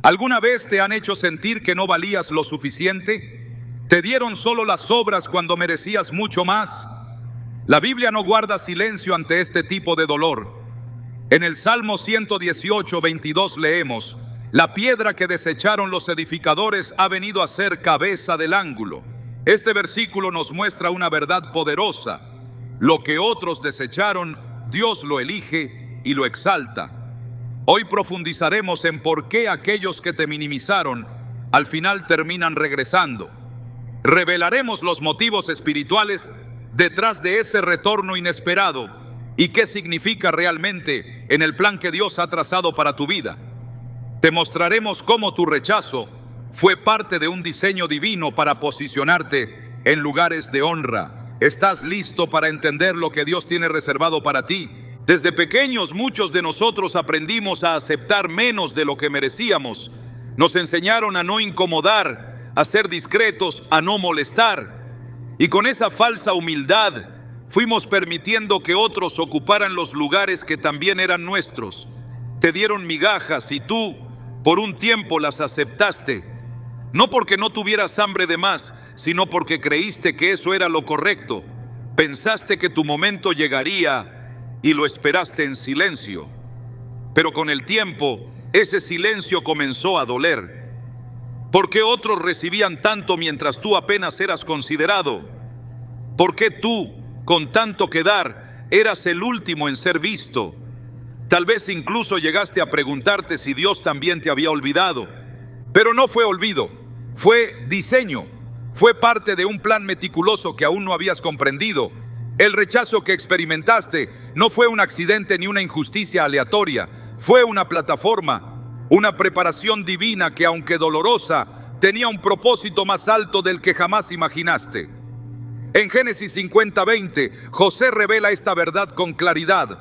¿Alguna vez te han hecho sentir que no valías lo suficiente? ¿Te dieron solo las obras cuando merecías mucho más? La Biblia no guarda silencio ante este tipo de dolor. En el Salmo 118, 22 leemos: la piedra que desecharon los edificadores ha venido a ser cabeza del ángulo. Este versículo nos muestra una verdad poderosa. Lo que otros desecharon, Dios lo elige y lo exalta. Hoy profundizaremos en por qué aquellos que te minimizaron al final terminan regresando. Revelaremos los motivos espirituales detrás de ese retorno inesperado y qué significa realmente en el plan que Dios ha trazado para tu vida. Te mostraremos cómo tu rechazo fue parte de un diseño divino para posicionarte en lugares de honra. ¿Estás listo para entender lo que Dios tiene reservado para ti? Desde pequeños muchos de nosotros aprendimos a aceptar menos de lo que merecíamos. Nos enseñaron a no incomodar, a ser discretos, a no molestar. Y con esa falsa humildad fuimos permitiendo que otros ocuparan los lugares que también eran nuestros. Te dieron migajas y tú por un tiempo las aceptaste. No porque no tuvieras hambre de más, sino porque creíste que eso era lo correcto. Pensaste que tu momento llegaría y lo esperaste en silencio. Pero con el tiempo, ese silencio comenzó a doler. ¿Por qué otros recibían tanto mientras tú apenas eras considerado? ¿Por qué tú, con tanto que dar, eras el último en ser visto? Tal vez incluso llegaste a preguntarte si Dios también te había olvidado. Pero no fue olvido, fue diseño. Fue parte de un plan meticuloso que aún no habías comprendido. El rechazo que experimentaste no fue un accidente ni una injusticia aleatoria. Fue una plataforma, una preparación divina que, aunque dolorosa, tenía un propósito más alto del que jamás imaginaste. En Génesis 50:20, José revela esta verdad con claridad.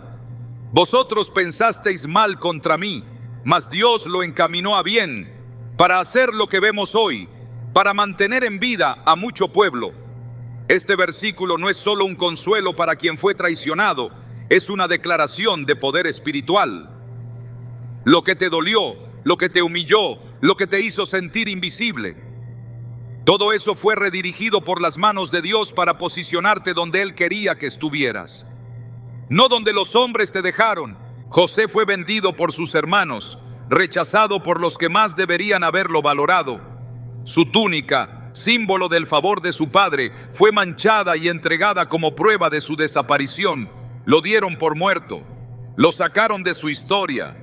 Vosotros pensasteis mal contra mí, mas Dios lo encaminó a bien, para hacer lo que vemos hoy, para mantener en vida a mucho pueblo. Este versículo no es solo un consuelo para quien fue traicionado, es una declaración de poder espiritual. Lo que te dolió, lo que te humilló, lo que te hizo sentir invisible, todo eso fue redirigido por las manos de Dios para posicionarte donde Él quería que estuvieras. No donde los hombres te dejaron. José fue vendido por sus hermanos, rechazado por los que más deberían haberlo valorado. Su túnica, símbolo del favor de su padre, fue manchada y entregada como prueba de su desaparición. Lo dieron por muerto, lo sacaron de su historia.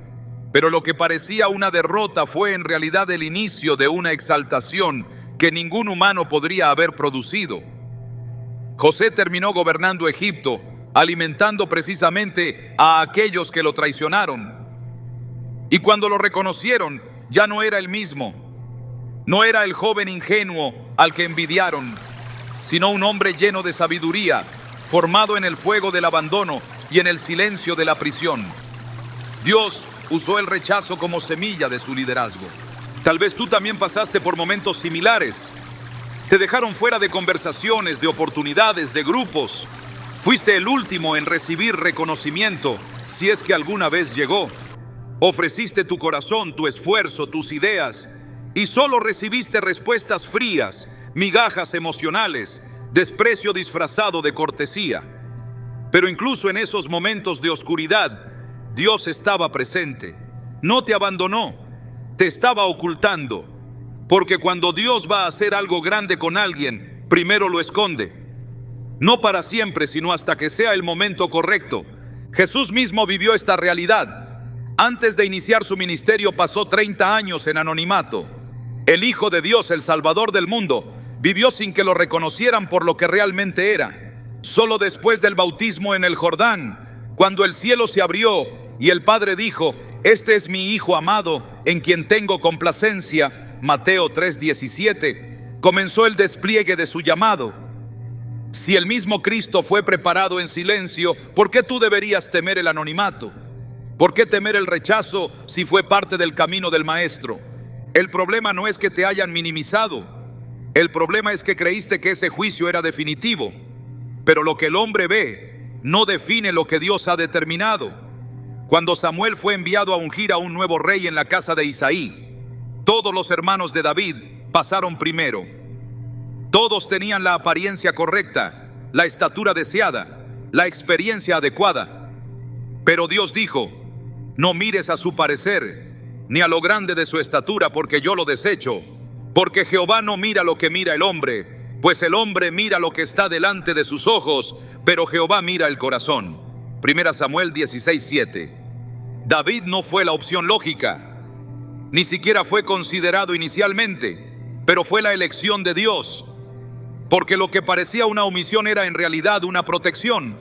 Pero lo que parecía una derrota fue en realidad el inicio de una exaltación que ningún humano podría haber producido. José terminó gobernando Egipto, alimentando precisamente a aquellos que lo traicionaron. Y cuando lo reconocieron, ya no era el mismo. No era el joven ingenuo al que envidiaron, sino un hombre lleno de sabiduría, formado en el fuego del abandono y en el silencio de la prisión. Dios usó el rechazo como semilla de su liderazgo. Tal vez tú también pasaste por momentos similares. Te dejaron fuera de conversaciones, de oportunidades, de grupos. Fuiste el último en recibir reconocimiento, si es que alguna vez llegó. Ofreciste tu corazón, tu esfuerzo, tus ideas, y solo recibiste respuestas frías, migajas emocionales, desprecio disfrazado de cortesía. Pero incluso en esos momentos de oscuridad, Dios estaba presente. No te abandonó, te estaba ocultando. Porque cuando Dios va a hacer algo grande con alguien, primero lo esconde. No para siempre, sino hasta que sea el momento correcto. Jesús mismo vivió esta realidad. Antes de iniciar su ministerio pasó 30 años en anonimato. El Hijo de Dios, el Salvador del mundo, vivió sin que lo reconocieran por lo que realmente era. Solo después del bautismo en el Jordán, cuando el cielo se abrió y el Padre dijo: este es mi Hijo amado, en quien tengo complacencia, Mateo 3:17, comenzó el despliegue de su llamado. Si el mismo Cristo fue preparado en silencio, ¿por qué tú deberías temer el anonimato? ¿Por qué temer el rechazo si fue parte del camino del Maestro? El problema no es que te hayan minimizado. El problema es que creíste que ese juicio era definitivo. Pero lo que el hombre ve no define lo que Dios ha determinado. Cuando Samuel fue enviado a ungir a un nuevo rey en la casa de Isaí, Todos los hermanos de David pasaron primero. Todos tenían la apariencia correcta, la estatura deseada, la experiencia adecuada. Pero Dios dijo: no mires a su parecer, ni a lo grande de su estatura, porque yo lo desecho. Porque Jehová no mira lo que mira el hombre, pues el hombre mira lo que está delante de sus ojos, pero Jehová mira el corazón. 1 Samuel 16:7. David no fue la opción lógica, ni siquiera fue considerado inicialmente, pero fue la elección de Dios, porque lo que parecía una omisión era en realidad una protección.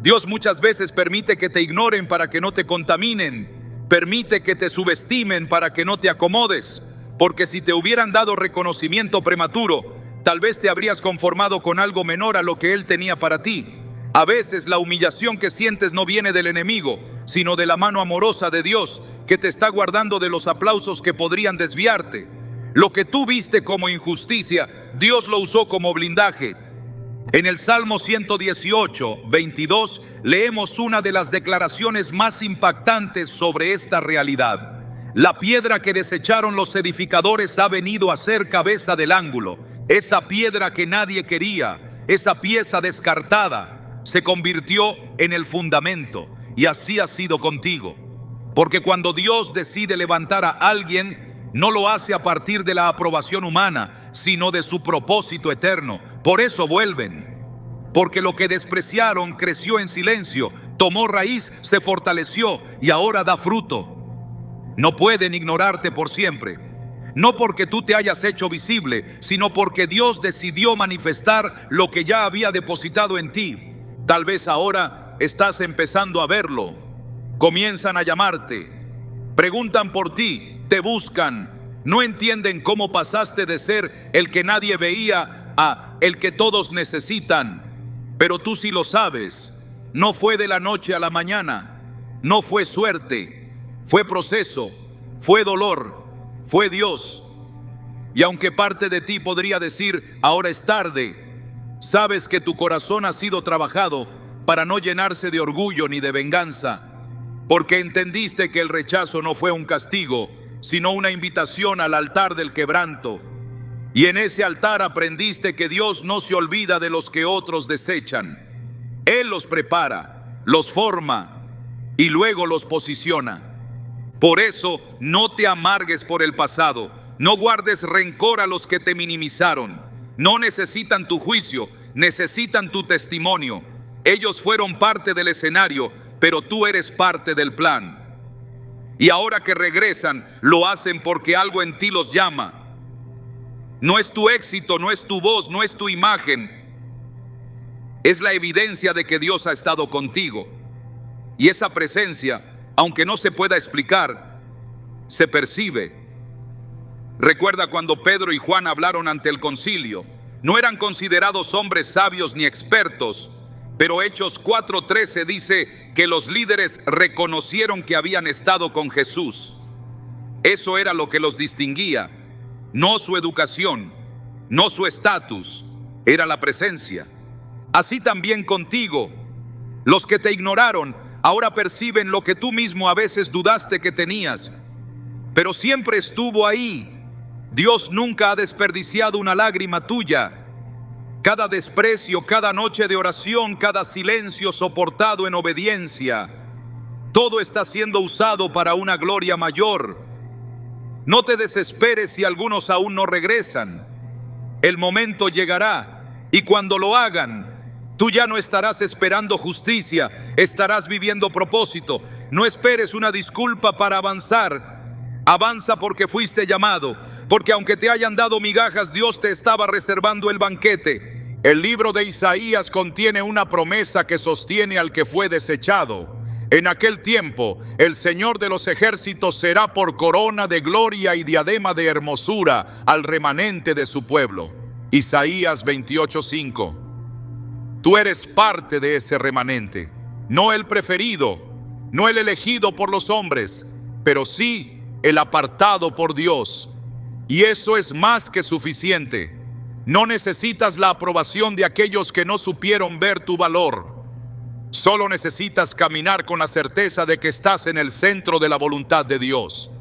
Dios muchas veces permite que te ignoren para que no te contaminen, permite que te subestimen para que no te acomodes, porque si te hubieran dado reconocimiento prematuro, tal vez te habrías conformado con algo menor a lo que Él tenía para ti. A veces la humillación que sientes no viene del enemigo, sino de la mano amorosa de Dios, que te está guardando de los aplausos que podrían desviarte. Lo que tú viste como injusticia, Dios lo usó como blindaje. En el Salmo 118, 22, leemos una de las declaraciones más impactantes sobre esta realidad. La piedra que desecharon los edificadores ha venido a ser cabeza del ángulo. Esa piedra que nadie quería, esa pieza descartada, se convirtió en el fundamento, y así ha sido contigo. Porque cuando Dios decide levantar a alguien, no lo hace a partir de la aprobación humana, sino de su propósito eterno. Por eso vuelven. Porque lo que despreciaron creció en silencio, tomó raíz, se fortaleció y ahora da fruto. No pueden ignorarte por siempre. No porque tú te hayas hecho visible, sino porque Dios decidió manifestar lo que ya había depositado en ti. Tal vez ahora estás empezando a verlo. Comienzan a llamarte, preguntan por ti, te buscan, no entienden cómo pasaste de ser el que nadie veía a el que todos necesitan. Pero tú sí lo sabes, no fue de la noche a la mañana, no fue suerte, fue proceso, fue dolor, fue Dios. Y aunque parte de ti podría decir, ahora es tarde, sabes que tu corazón ha sido trabajado para no llenarse de orgullo ni de venganza, porque entendiste que el rechazo no fue un castigo, sino una invitación al altar del quebranto. Y en ese altar aprendiste que Dios no se olvida de los que otros desechan. Él los prepara, los forma y luego los posiciona. Por eso no te amargues por el pasado, no guardes rencor a los que te minimizaron. No necesitan tu juicio, necesitan tu testimonio. Ellos fueron parte del escenario, pero tú eres parte del plan. Y ahora que regresan, lo hacen porque algo en ti los llama. No es tu éxito, no es tu voz, no es tu imagen. Es la evidencia de que Dios ha estado contigo. Y esa presencia, aunque no se pueda explicar, se percibe. Recuerda cuando Pedro y Juan hablaron ante el concilio. No eran considerados hombres sabios ni expertos, pero Hechos 4:13 dice que los líderes reconocieron que habían estado con Jesús. Eso era lo que los distinguía, no su educación, no su estatus, era la presencia. Así también contigo, los que te ignoraron ahora perciben lo que tú mismo a veces dudaste que tenías, pero siempre estuvo ahí. Dios nunca ha desperdiciado una lágrima tuya. Cada desprecio, cada noche de oración, cada silencio soportado en obediencia, todo está siendo usado para una gloria mayor. No te desesperes si algunos aún no regresan. El momento llegará y cuando lo hagan, tú ya no estarás esperando justicia, estarás viviendo propósito. No esperes una disculpa para avanzar. Avanza porque fuiste llamado, porque aunque te hayan dado migajas, Dios te estaba reservando el banquete. El libro de Isaías contiene una promesa que sostiene al que fue desechado. En aquel tiempo, el Señor de los ejércitos será por corona de gloria y diadema de hermosura al remanente de su pueblo. Isaías 28:5. Tú eres parte de ese remanente, no el preferido, no el elegido por los hombres, pero sí el apartado por Dios. Y eso es más que suficiente. No necesitas la aprobación de aquellos que no supieron ver tu valor. Solo necesitas caminar con la certeza de que estás en el centro de la voluntad de Dios.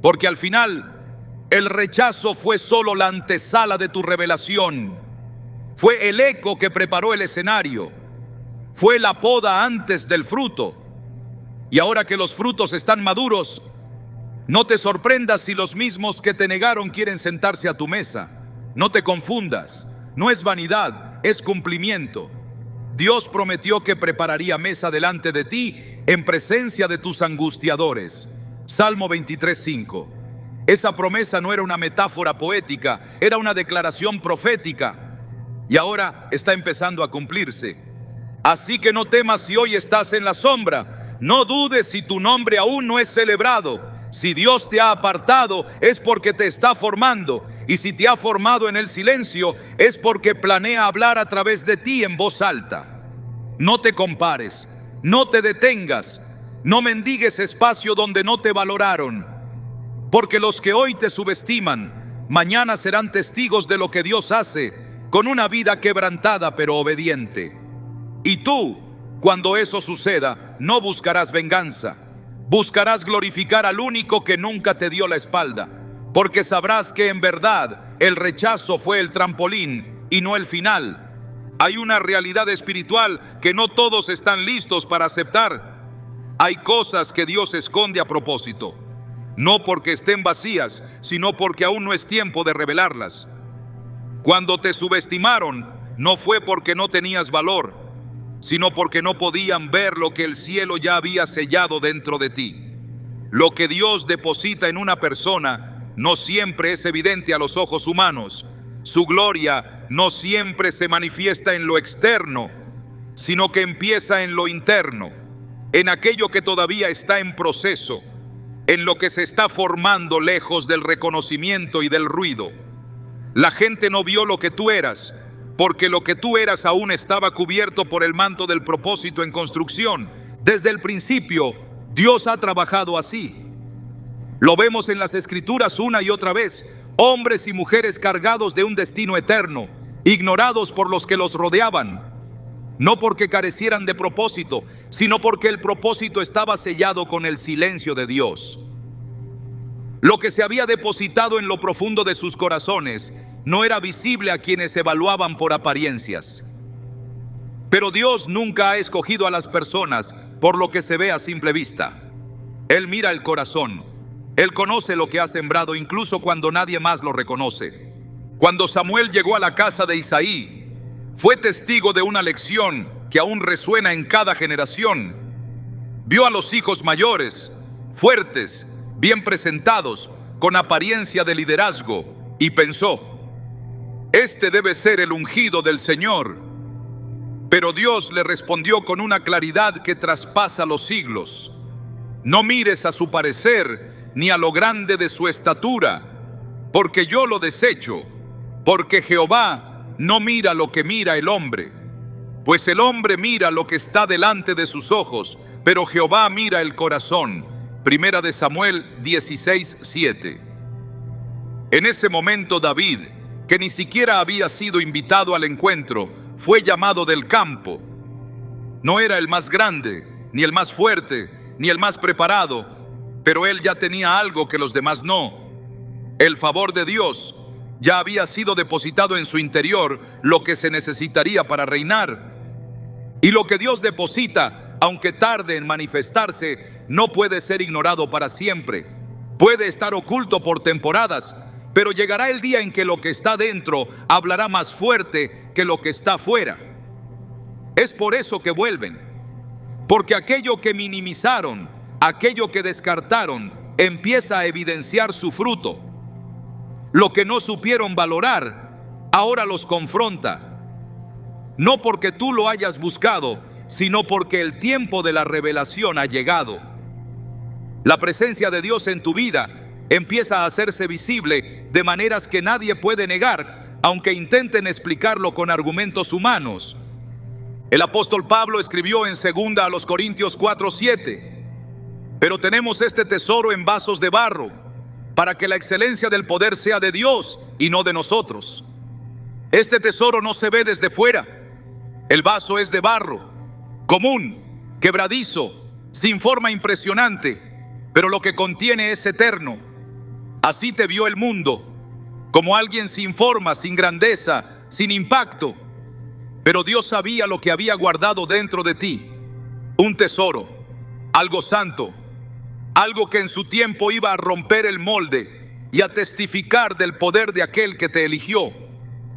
Porque al final, el rechazo fue solo la antesala de tu revelación. Fue el eco que preparó el escenario. Fue la poda antes del fruto. Y ahora que los frutos están maduros, no te sorprendas si los mismos que te negaron quieren sentarse a tu mesa. No te confundas. No es vanidad, es cumplimiento. Dios prometió que prepararía mesa delante de ti en presencia de tus angustiadores. Salmo 23:5. Esa promesa no era una metáfora poética, era una declaración profética. Y ahora está empezando a cumplirse. Así que no temas si hoy estás en la sombra. No dudes si tu nombre aún no es celebrado. Si Dios te ha apartado, es porque te está formando. Y si te ha formado en el silencio, es porque planea hablar a través de ti en voz alta. No te compares, no te detengas, no mendigues espacio donde no te valoraron. Porque los que hoy te subestiman, mañana serán testigos de lo que Dios hace con una vida quebrantada pero obediente. Y tú, cuando eso suceda, no buscarás venganza. Buscarás glorificar al único que nunca te dio la espalda, porque sabrás que en verdad el rechazo fue el trampolín y no el final. Hay una realidad espiritual que no todos están listos para aceptar. Hay cosas que Dios esconde a propósito, no porque estén vacías, sino porque aún no es tiempo de revelarlas. Cuando te subestimaron, no fue porque no tenías valor, sino porque no podían ver lo que el cielo ya había sellado dentro de ti. Lo que Dios deposita en una persona no siempre es evidente a los ojos humanos. Su gloria no siempre se manifiesta en lo externo, sino que empieza en lo interno, en aquello que todavía está en proceso, en lo que se está formando lejos del reconocimiento y del ruido. La gente no vio lo que tú eras, porque lo que tú eras aún estaba cubierto por el manto del propósito en construcción. Desde el principio, Dios ha trabajado así. Lo vemos en las Escrituras una y otra vez. Hombres y mujeres cargados de un destino eterno, ignorados por los que los rodeaban. No porque carecieran de propósito, sino porque el propósito estaba sellado con el silencio de Dios. Lo que se había depositado en lo profundo de sus corazones no era visible a quienes evaluaban por apariencias. Pero Dios nunca ha escogido a las personas por lo que se ve a simple vista. Él mira el corazón. Él conoce lo que ha sembrado incluso cuando nadie más lo reconoce. Cuando Samuel llegó a la casa de Isaí, fue testigo de una lección que aún resuena en cada generación. Vio a los hijos mayores, fuertes, bien presentados, con apariencia de liderazgo, y pensó: este debe ser el ungido del Señor. Pero Dios le respondió con una claridad que traspasa los siglos: no mires a su parecer ni a lo grande de su estatura, porque yo lo desecho, porque Jehová no mira lo que mira el hombre, pues el hombre mira lo que está delante de sus ojos, pero Jehová mira el corazón. Primera de Samuel 16:7. En ese momento David, que ni siquiera había sido invitado al encuentro, fue llamado del campo. No era el más grande, ni el más fuerte, ni el más preparado, pero él ya tenía algo que los demás no. El favor de Dios ya había sido depositado en su interior, lo que se necesitaría para reinar. Y lo que Dios deposita, aunque tarde en manifestarse, no puede ser ignorado para siempre. Puede estar oculto por temporadas, pero llegará el día en que lo que está dentro hablará más fuerte que lo que está afuera. Es por eso que vuelven, porque aquello que minimizaron, aquello que descartaron, empieza a evidenciar su fruto. Lo que no supieron valorar, ahora los confronta. No porque tú lo hayas buscado, sino porque el tiempo de la revelación ha llegado. La presencia de Dios en tu vida empieza a hacerse visible de maneras que nadie puede negar, aunque intenten explicarlo con argumentos humanos. El apóstol Pablo escribió en 2 a los Corintios 4:7: pero tenemos este tesoro en vasos de barro, para que la excelencia del poder sea de Dios y no de nosotros. Este tesoro no se ve desde fuera. El vaso es de barro, común, quebradizo, sin forma impresionante, pero lo que contiene es eterno, Así te vio el mundo, como alguien sin forma, sin grandeza, sin impacto. Pero Dios sabía lo que había guardado dentro de ti: un tesoro, algo santo, algo que en su tiempo iba a romper el molde y a testificar del poder de aquel que te eligió.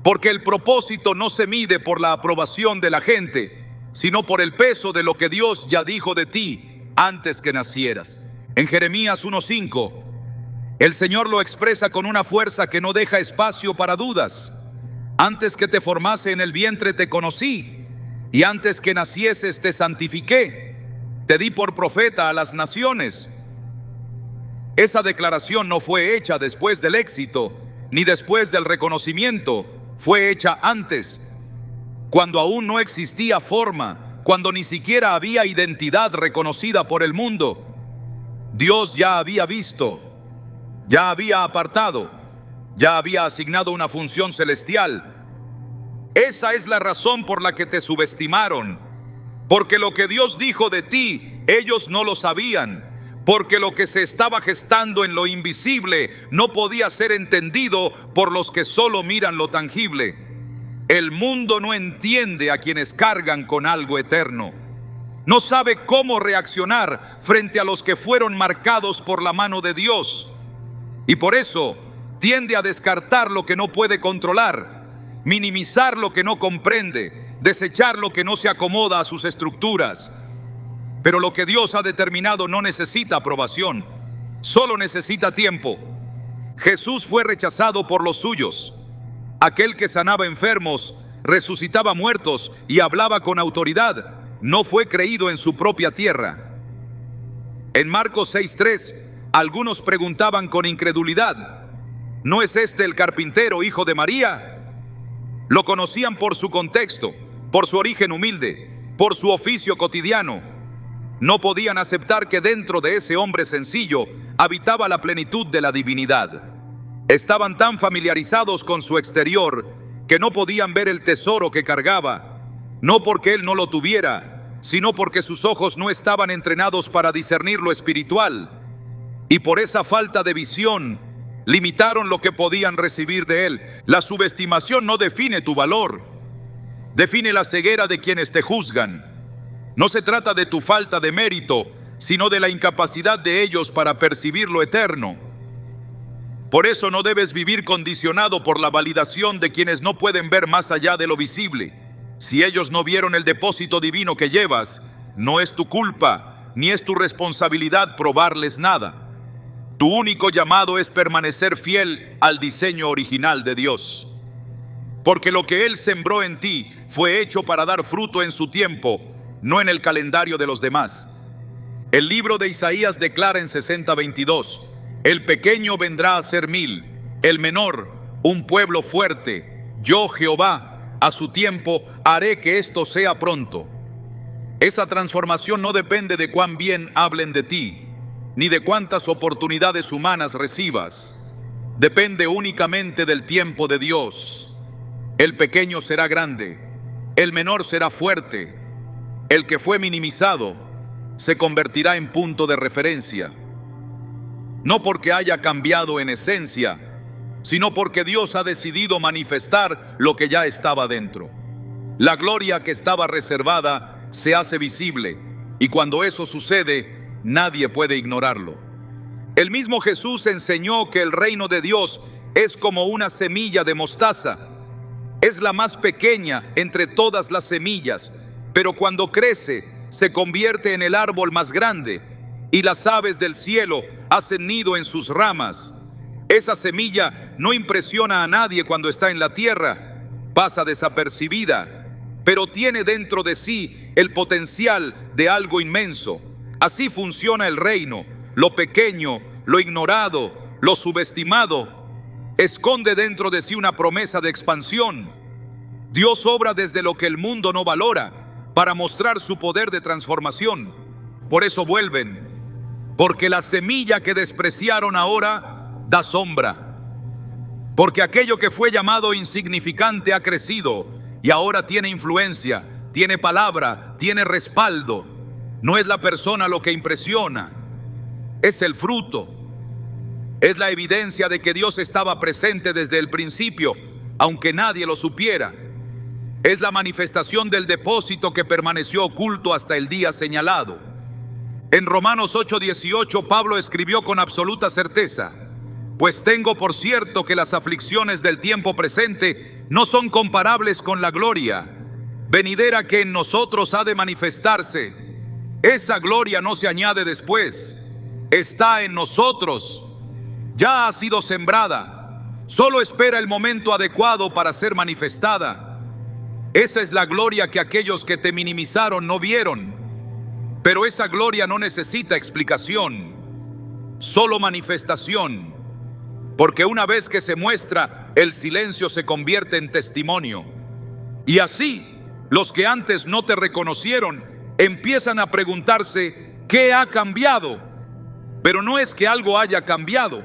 Porque el propósito no se mide por la aprobación de la gente, sino por el peso de lo que Dios ya dijo de ti antes que nacieras. En Jeremías 1:5, el Señor lo expresa con una fuerza que no deja espacio para dudas. Antes que te formase en el vientre te conocí, y antes que nacieses te santifiqué. Te di por profeta a las naciones. Esa declaración no fue hecha después del éxito, ni después del reconocimiento. Fue hecha antes, cuando aún no existía forma, cuando ni siquiera había identidad reconocida por el mundo. Dios ya había visto, ya había apartado, ya había asignado una función celestial. Esa es la razón por la que te subestimaron, porque lo que Dios dijo de ti, ellos no lo sabían, porque lo que se estaba gestando en lo invisible no podía ser entendido por los que solo miran lo tangible. El mundo no entiende a quienes cargan con algo eterno. No sabe cómo reaccionar frente a los que fueron marcados por la mano de Dios. Y por eso tiende a descartar lo que no puede controlar, minimizar lo que no comprende, desechar lo que no se acomoda a sus estructuras. Pero lo que Dios ha determinado no necesita aprobación, solo necesita tiempo. Jesús fue rechazado por los suyos. Aquel que sanaba enfermos, resucitaba muertos y hablaba con autoridad, no fue creído en su propia tierra. En Marcos 6:3, algunos preguntaban con incredulidad: ¿no es este el carpintero, hijo de María? Lo conocían por su contexto, por su origen humilde, por su oficio cotidiano. No podían aceptar que dentro de ese hombre sencillo habitaba la plenitud de la divinidad. Estaban tan familiarizados con su exterior que no podían ver el tesoro que cargaba, no porque él no lo tuviera, sino porque sus ojos no estaban entrenados para discernir lo espiritual. Y por esa falta de visión, limitaron lo que podían recibir de él. La subestimación no define tu valor, define la ceguera de quienes te juzgan. No se trata de tu falta de mérito, sino de la incapacidad de ellos para percibir lo eterno. Por eso no debes vivir condicionado por la validación de quienes no pueden ver más allá de lo visible. Si ellos no vieron el depósito divino que llevas, no es tu culpa, ni es tu responsabilidad probarles nada. Tu único llamado es permanecer fiel al diseño original de Dios. Porque lo que Él sembró en ti fue hecho para dar fruto en su tiempo, no en el calendario de los demás. El libro de Isaías declara en 60:22: el pequeño vendrá a ser 1000, el menor un pueblo fuerte. Yo, Jehová, a su tiempo haré que esto sea pronto. Esa transformación no depende de cuán bien hablen de ti, ni de cuántas oportunidades humanas recibas. Depende únicamente del tiempo de Dios. El pequeño será grande, el menor será fuerte. El que fue minimizado se convertirá en punto de referencia. No porque haya cambiado en esencia, sino porque Dios ha decidido manifestar lo que ya estaba dentro. La gloria que estaba reservada se hace visible, y cuando eso sucede, nadie puede ignorarlo. El mismo Jesús enseñó que el reino de Dios es como una semilla de mostaza. Es la más pequeña entre todas las semillas, pero cuando crece, se convierte en el árbol más grande, y las aves del cielo hacen nido en sus ramas. Esa semilla no impresiona a nadie cuando está en la tierra, pasa desapercibida, pero tiene dentro de sí el potencial de algo inmenso. Así funciona el reino. Lo pequeño, lo ignorado, lo subestimado, esconde dentro de sí una promesa de expansión. Dios obra desde lo que el mundo no valora, para mostrar su poder de transformación. Por eso vuelven, porque la semilla que despreciaron ahora da sombra. Porque aquello que fue llamado insignificante ha crecido y ahora tiene influencia, tiene palabra, tiene respaldo. No es la persona lo que impresiona, es el fruto. Es la evidencia de que Dios estaba presente desde el principio, aunque nadie lo supiera. Es la manifestación del depósito que permaneció oculto hasta el día señalado. En Romanos 8:18, Pablo escribió con absoluta certeza: pues tengo por cierto que las aflicciones del tiempo presente no son comparables con la gloria venidera que en nosotros ha de manifestarse. Esa gloria no se añade después, está en nosotros, ya ha sido sembrada, solo espera el momento adecuado para ser manifestada. Esa es la gloria que aquellos que te minimizaron no vieron, pero esa gloria no necesita explicación, solo manifestación, porque una vez que se muestra, el silencio se convierte en testimonio. Y así, los que antes no te reconocieron empiezan a preguntarse: ¿qué ha cambiado? Pero no es que algo haya cambiado,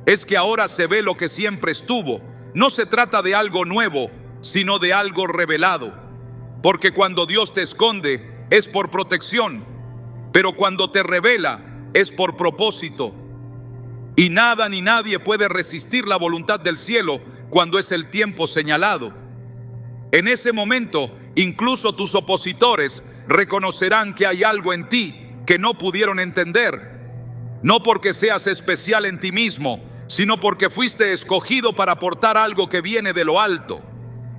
es que ahora se ve lo que siempre estuvo. No se trata de algo nuevo, sino de algo revelado. Porque cuando Dios te esconde, es por protección, pero cuando te revela, es por propósito. Y nada ni nadie puede resistir la voluntad del cielo cuando es el tiempo señalado. En ese momento, incluso tus opositores reconocerán que hay algo en ti que no pudieron entender. No porque seas especial en ti mismo, sino porque fuiste escogido para aportar algo que viene de lo alto.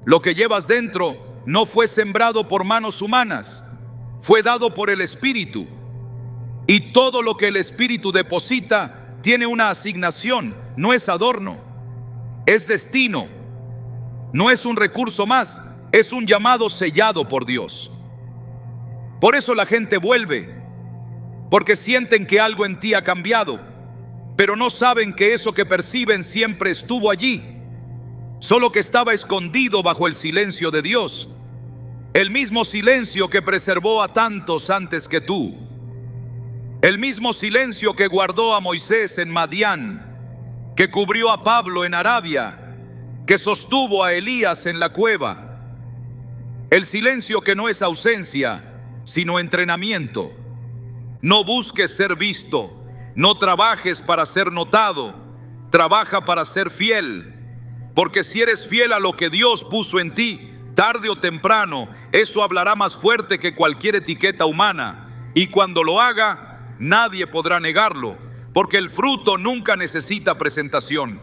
Lo que llevas dentro no fue sembrado por manos humanas, fue dado por el Espíritu. Y todo lo que el Espíritu deposita tiene una asignación, no es adorno, es destino, no es un recurso más, es un llamado sellado por Dios. Por eso la gente vuelve, porque sienten que algo en ti ha cambiado, pero no saben que eso que perciben siempre estuvo allí, solo que estaba escondido bajo el silencio de Dios, el mismo silencio que preservó a tantos antes que tú, el mismo silencio que guardó a Moisés en Madián, que cubrió a Pablo en Arabia, que sostuvo a Elías en la cueva. El silencio que no es ausencia, sino entrenamiento. No busques ser visto, no trabajes para ser notado, trabaja para ser fiel, porque si eres fiel a lo que Dios puso en ti, tarde o temprano, eso hablará más fuerte que cualquier etiqueta humana, y cuando lo haga, nadie podrá negarlo, porque el fruto nunca necesita presentación,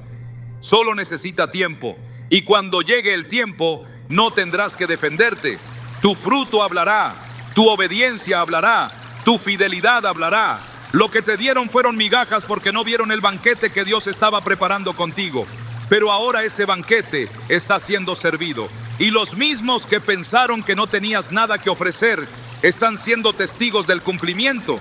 solo necesita tiempo, y cuando llegue el tiempo, no tendrás que defenderte. Tu fruto hablará, tu obediencia hablará, tu fidelidad hablará. Lo que te dieron fueron migajas porque no vieron el banquete que Dios estaba preparando contigo. Pero ahora ese banquete está siendo servido. Y los mismos que pensaron que no tenías nada que ofrecer, están siendo testigos del cumplimiento.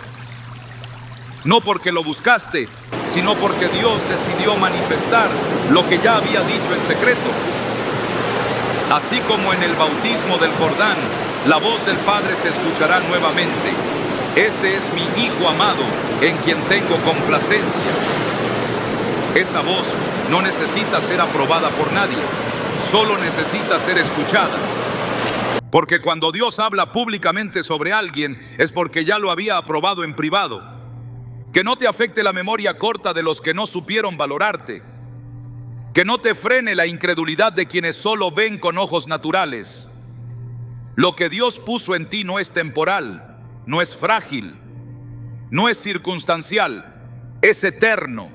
No porque lo buscaste, sino porque Dios decidió manifestar lo que ya había dicho en secreto. Así como en el bautismo del Jordán, la voz del Padre se escuchará nuevamente. Este es mi Hijo amado, en quien tengo complacencia. Esa voz no necesita ser aprobada por nadie, solo necesita ser escuchada. Porque cuando Dios habla públicamente sobre alguien, es porque ya lo había aprobado en privado. Que no te afecte la memoria corta de los que no supieron valorarte. Que no te frene la incredulidad de quienes solo ven con ojos naturales. Lo que Dios puso en ti no es temporal, no es frágil, no es circunstancial, es eterno.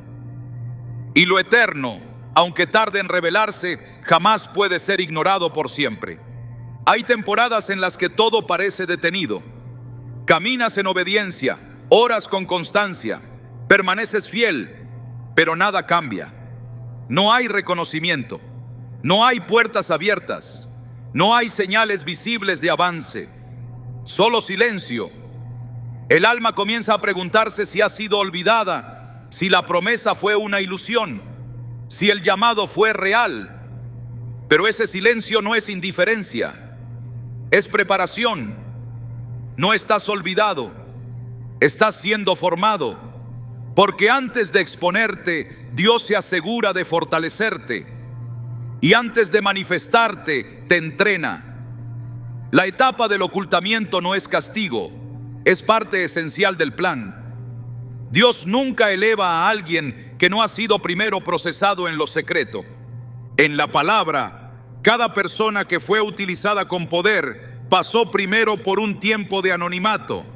Y lo eterno, aunque tarde en revelarse, jamás puede ser ignorado por siempre. Hay temporadas en las que todo parece detenido. Caminas en obediencia, oras con constancia, permaneces fiel, pero nada cambia. No hay reconocimiento, no hay puertas abiertas, no hay señales visibles de avance, solo silencio. El alma comienza a preguntarse si ha sido olvidada, si la promesa fue una ilusión, si el llamado fue real. Pero ese silencio no es indiferencia, es preparación. No estás olvidado, estás siendo formado, porque antes de exponerte, Dios se asegura de fortalecerte, y antes de manifestarte, te entrena. La etapa del ocultamiento no es castigo, es parte esencial del plan. Dios nunca eleva a alguien que no ha sido primero procesado en lo secreto. En la palabra, cada persona que fue utilizada con poder pasó primero por un tiempo de anonimato,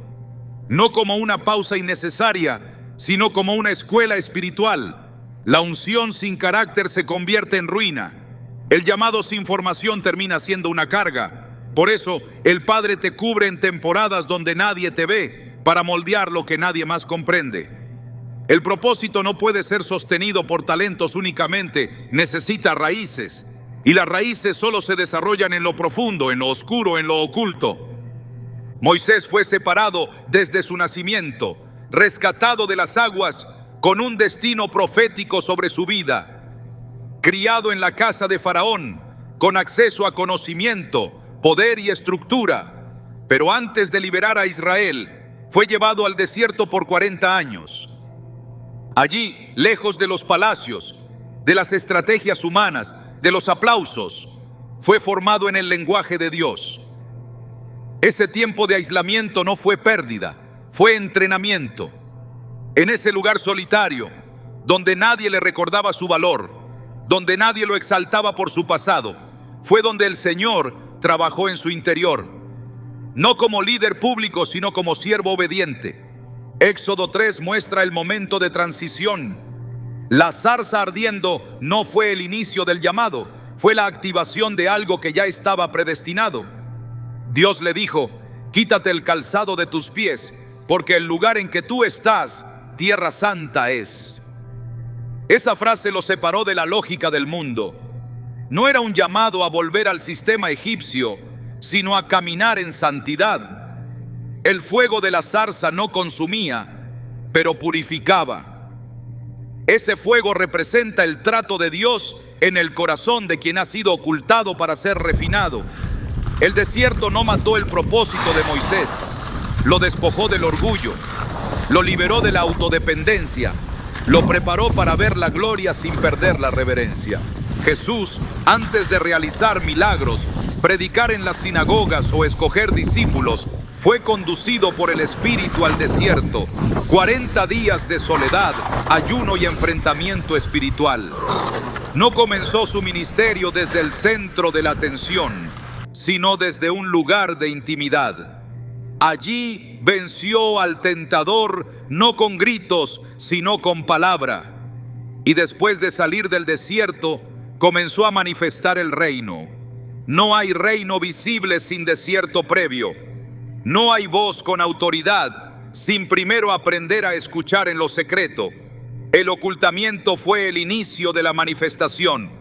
no como una pausa innecesaria, sino como una escuela espiritual. La unción sin carácter se convierte en ruina. El llamado sin formación termina siendo una carga. Por eso, el Padre te cubre en temporadas donde nadie te ve, para moldear lo que nadie más comprende. El propósito no puede ser sostenido por talentos únicamente, necesita raíces. Y las raíces solo se desarrollan en lo profundo, en lo oscuro, en lo oculto. Moisés fue separado desde su nacimiento, rescatado de las aguas con un destino profético sobre su vida. Criado en la casa de Faraón, con acceso a conocimiento, poder y estructura. Pero antes de liberar a Israel, fue llevado al desierto por 40 años. Allí, lejos de los palacios, de las estrategias humanas, de los aplausos, fue formado en el lenguaje de Dios. Ese tiempo de aislamiento no fue pérdida, fue entrenamiento. En ese lugar solitario, donde nadie le recordaba su valor, donde nadie lo exaltaba por su pasado, fue donde el Señor trabajó en su interior. No como líder público, sino como siervo obediente. Éxodo 3 muestra el momento de transición. La zarza ardiendo no fue el inicio del llamado, fue la activación de algo que ya estaba predestinado. Dios le dijo: quítate el calzado de tus pies, porque el lugar en que tú estás, tierra santa es. Esa frase lo separó de la lógica del mundo. No era un llamado a volver al sistema egipcio, sino a caminar en santidad. El fuego de la zarza no consumía, pero purificaba. Ese fuego representa el trato de Dios en el corazón de quien ha sido ocultado para ser refinado. El desierto no mató el propósito de Moisés, lo despojó del orgullo, lo liberó de la autodependencia, lo preparó para ver la gloria sin perder la reverencia. Jesús, antes de realizar milagros, predicar en las sinagogas o escoger discípulos, fue conducido por el Espíritu al desierto. 40 días de soledad, ayuno y enfrentamiento espiritual. No comenzó su ministerio desde el centro de la atención, sino desde un lugar de intimidad. Allí venció al tentador no con gritos, sino con palabra. Y después de salir del desierto, comenzó a manifestar el reino. No hay reino visible sin desierto previo. No hay voz con autoridad sin primero aprender a escuchar en lo secreto. El ocultamiento fue el inicio de la manifestación.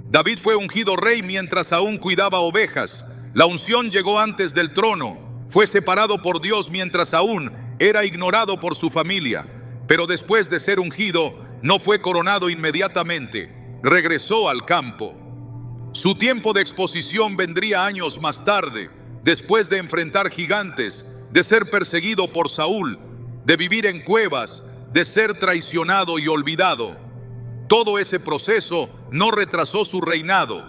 David fue ungido rey mientras aún cuidaba ovejas. La unción llegó antes del trono. Fue separado por Dios mientras aún era ignorado por su familia. Pero después de ser ungido, no fue coronado inmediatamente. Regresó al campo. Su tiempo de exposición vendría años más tarde, después de enfrentar gigantes, de ser perseguido por Saúl, de vivir en cuevas, de ser traicionado y olvidado. Todo ese proceso no retrasó su reinado,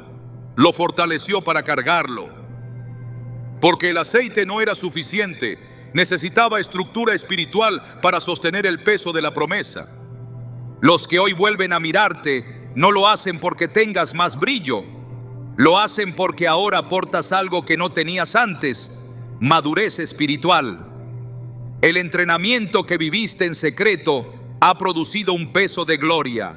lo fortaleció para cargarlo. Porque el aceite no era suficiente, necesitaba estructura espiritual para sostener el peso de la promesa. Los que hoy vuelven a mirarte no lo hacen porque tengas más brillo, lo hacen porque ahora aportas algo que no tenías antes: madurez espiritual. El entrenamiento que viviste en secreto ha producido un peso de gloria.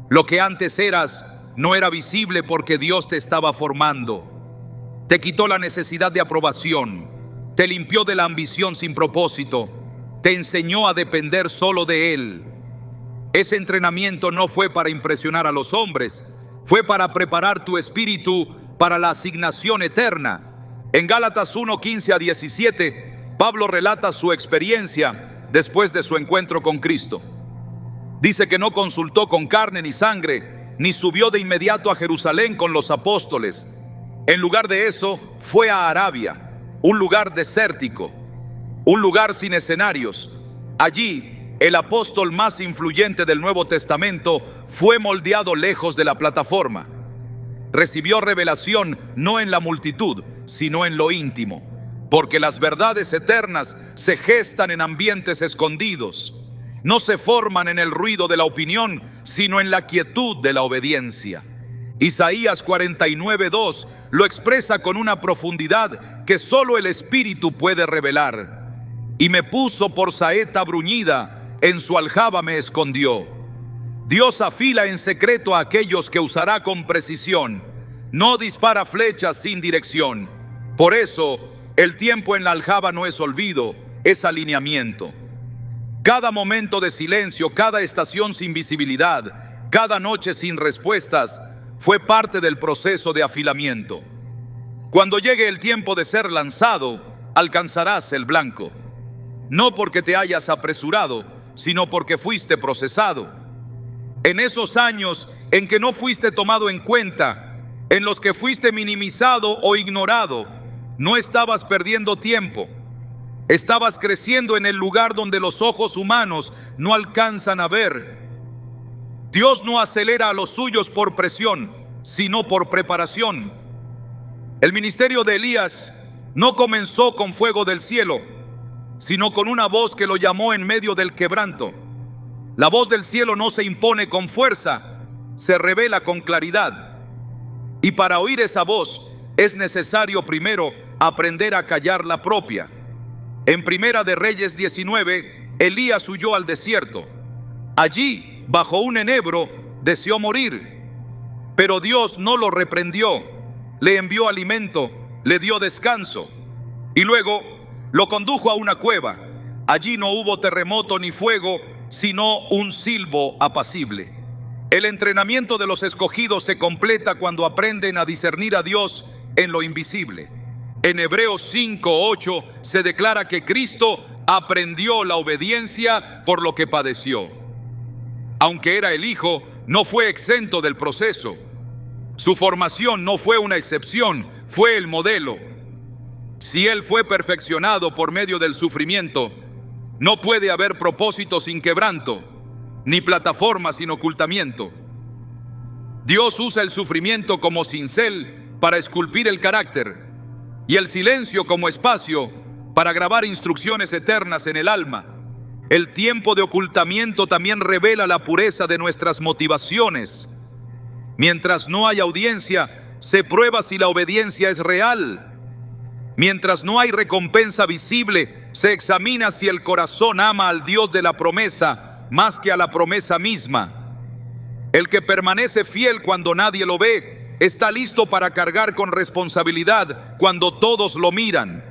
Lo que antes eras no era visible porque Dios te estaba formando. Te quitó la necesidad de aprobación, te limpió de la ambición sin propósito, te enseñó a depender solo de Él. Ese entrenamiento no fue para impresionar a los hombres, fue para preparar tu espíritu para la asignación eterna. En Gálatas 1:15-17, Pablo relata su experiencia después de su encuentro con Cristo. Dice que no consultó con carne ni sangre, ni subió de inmediato a Jerusalén con los apóstoles. En lugar de eso, fue a Arabia, un lugar desértico, un lugar sin escenarios. Allí, el apóstol más influyente del Nuevo Testamento fue moldeado lejos de la plataforma. Recibió revelación no en la multitud, sino en lo íntimo, porque las verdades eternas se gestan en ambientes escondidos. no se forman en el ruido de la opinión, sino en la quietud de la obediencia. Isaías 49:2 lo expresa con una profundidad que solo el Espíritu puede revelar. Y me puso por saeta bruñida, en su aljaba me escondió. Dios afila en secreto a aquellos que usará con precisión. No dispara flechas sin dirección. Por eso, el tiempo en la aljaba no es olvido, es alineamiento. Cada momento de silencio, cada estación sin visibilidad, cada noche sin respuestas, fue parte del proceso de afilamiento. Cuando llegue el tiempo de ser lanzado, alcanzarás el blanco. No porque te hayas apresurado, sino porque fuiste procesado. En esos años en que no fuiste tomado en cuenta, en los que fuiste minimizado o ignorado, no estabas perdiendo tiempo. Estabas creciendo en el lugar donde los ojos humanos no alcanzan a ver. Dios no acelera a los suyos por presión, sino por preparación. El ministerio de Elías no comenzó con fuego del cielo, sino con una voz que lo llamó en medio del quebranto. La voz del cielo no se impone con fuerza, se revela con claridad. Y para oír esa voz es necesario primero aprender a callar la propia. En Primera de Reyes 19, Elías huyó al desierto. Allí, bajo un enebro, deseó morir. Pero Dios no lo reprendió, le envió alimento, le dio descanso. Y luego lo condujo a una cueva. Allí no hubo terremoto ni fuego, sino un silbo apacible. El entrenamiento de los escogidos se completa cuando aprenden a discernir a Dios en lo invisible. En Hebreos 5:8 se declara que Cristo aprendió la obediencia por lo que padeció. Aunque era el Hijo, no fue exento del proceso. Su formación no fue una excepción, fue el modelo. Si Él fue perfeccionado por medio del sufrimiento, no puede haber propósito sin quebranto, ni plataforma sin ocultamiento. Dios usa el sufrimiento como cincel para esculpir el carácter y el silencio como espacio para grabar instrucciones eternas en el alma. El tiempo de ocultamiento también revela la pureza de nuestras motivaciones. Mientras no hay audiencia, se prueba si la obediencia es real. Mientras no hay recompensa visible, se examina si el corazón ama al Dios de la promesa más que a la promesa misma. El que permanece fiel cuando nadie lo ve, está listo para cargar con responsabilidad cuando todos lo miran.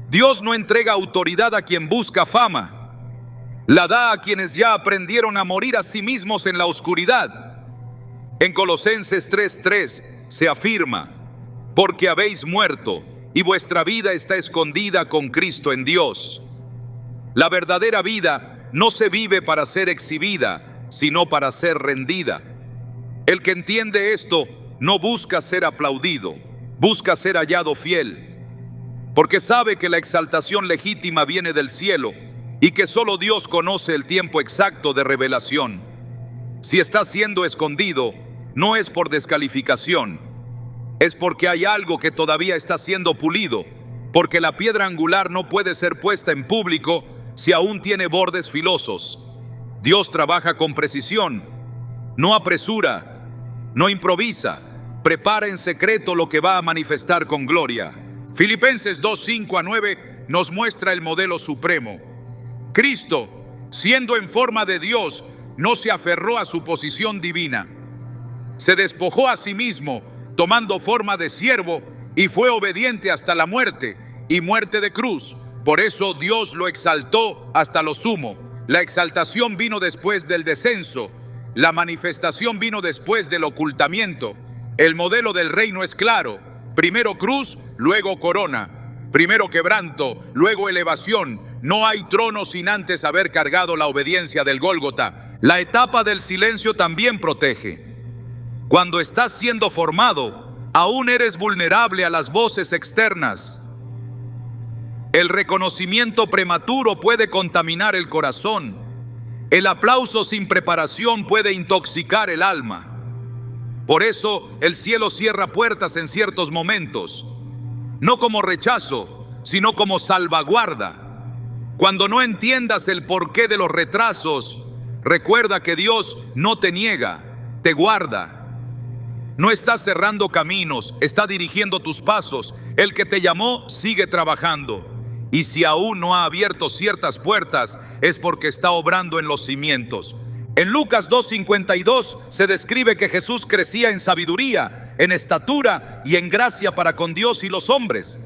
Dios no entrega autoridad a quien busca fama, la da a quienes ya aprendieron a morir a sí mismos en la oscuridad. En Colosenses 3:3 se afirma: porque habéis muerto y vuestra vida está escondida con Cristo en Dios. La verdadera vida no se vive para ser exhibida, sino para ser rendida. El que entiende esto no busca ser aplaudido, busca ser hallado fiel, porque sabe que la exaltación legítima viene del cielo y que solo Dios conoce el tiempo exacto de revelación. Si está siendo escondido, no es por descalificación, es porque hay algo que todavía está siendo pulido, porque la piedra angular no puede ser puesta en público si aún tiene bordes filosos. Dios trabaja con precisión, no apresura, no improvisa, prepara en secreto lo que va a manifestar con gloria. Filipenses 2:5-9 nos muestra el modelo supremo. Cristo, siendo en forma de Dios, no se aferró a su posición divina. Se despojó a sí mismo, tomando forma de siervo, y fue obediente hasta la muerte, y muerte de cruz. Por eso Dios lo exaltó hasta lo sumo. La exaltación vino después del descenso. La manifestación vino después del ocultamiento. El modelo del reino es claro: primero cruz, luego corona. Primero quebranto, luego elevación. No hay trono sin antes haber cargado la obediencia del Gólgota. La etapa del silencio también protege. Cuando estás siendo formado, aún eres vulnerable a las voces externas. El reconocimiento prematuro puede contaminar el corazón. El aplauso sin preparación puede intoxicar el alma. Por eso el cielo cierra puertas en ciertos momentos, no como rechazo, sino como salvaguarda. Cuando no entiendas el porqué de los retrasos, recuerda que Dios no te niega, te guarda. No está cerrando caminos, está dirigiendo tus pasos. El que te llamó sigue trabajando. Y si aún no ha abierto ciertas puertas, es porque está obrando en los cimientos. En Lucas 2:52 se describe que Jesús crecía en sabiduría, en estatura y en gracia para con Dios y los hombres.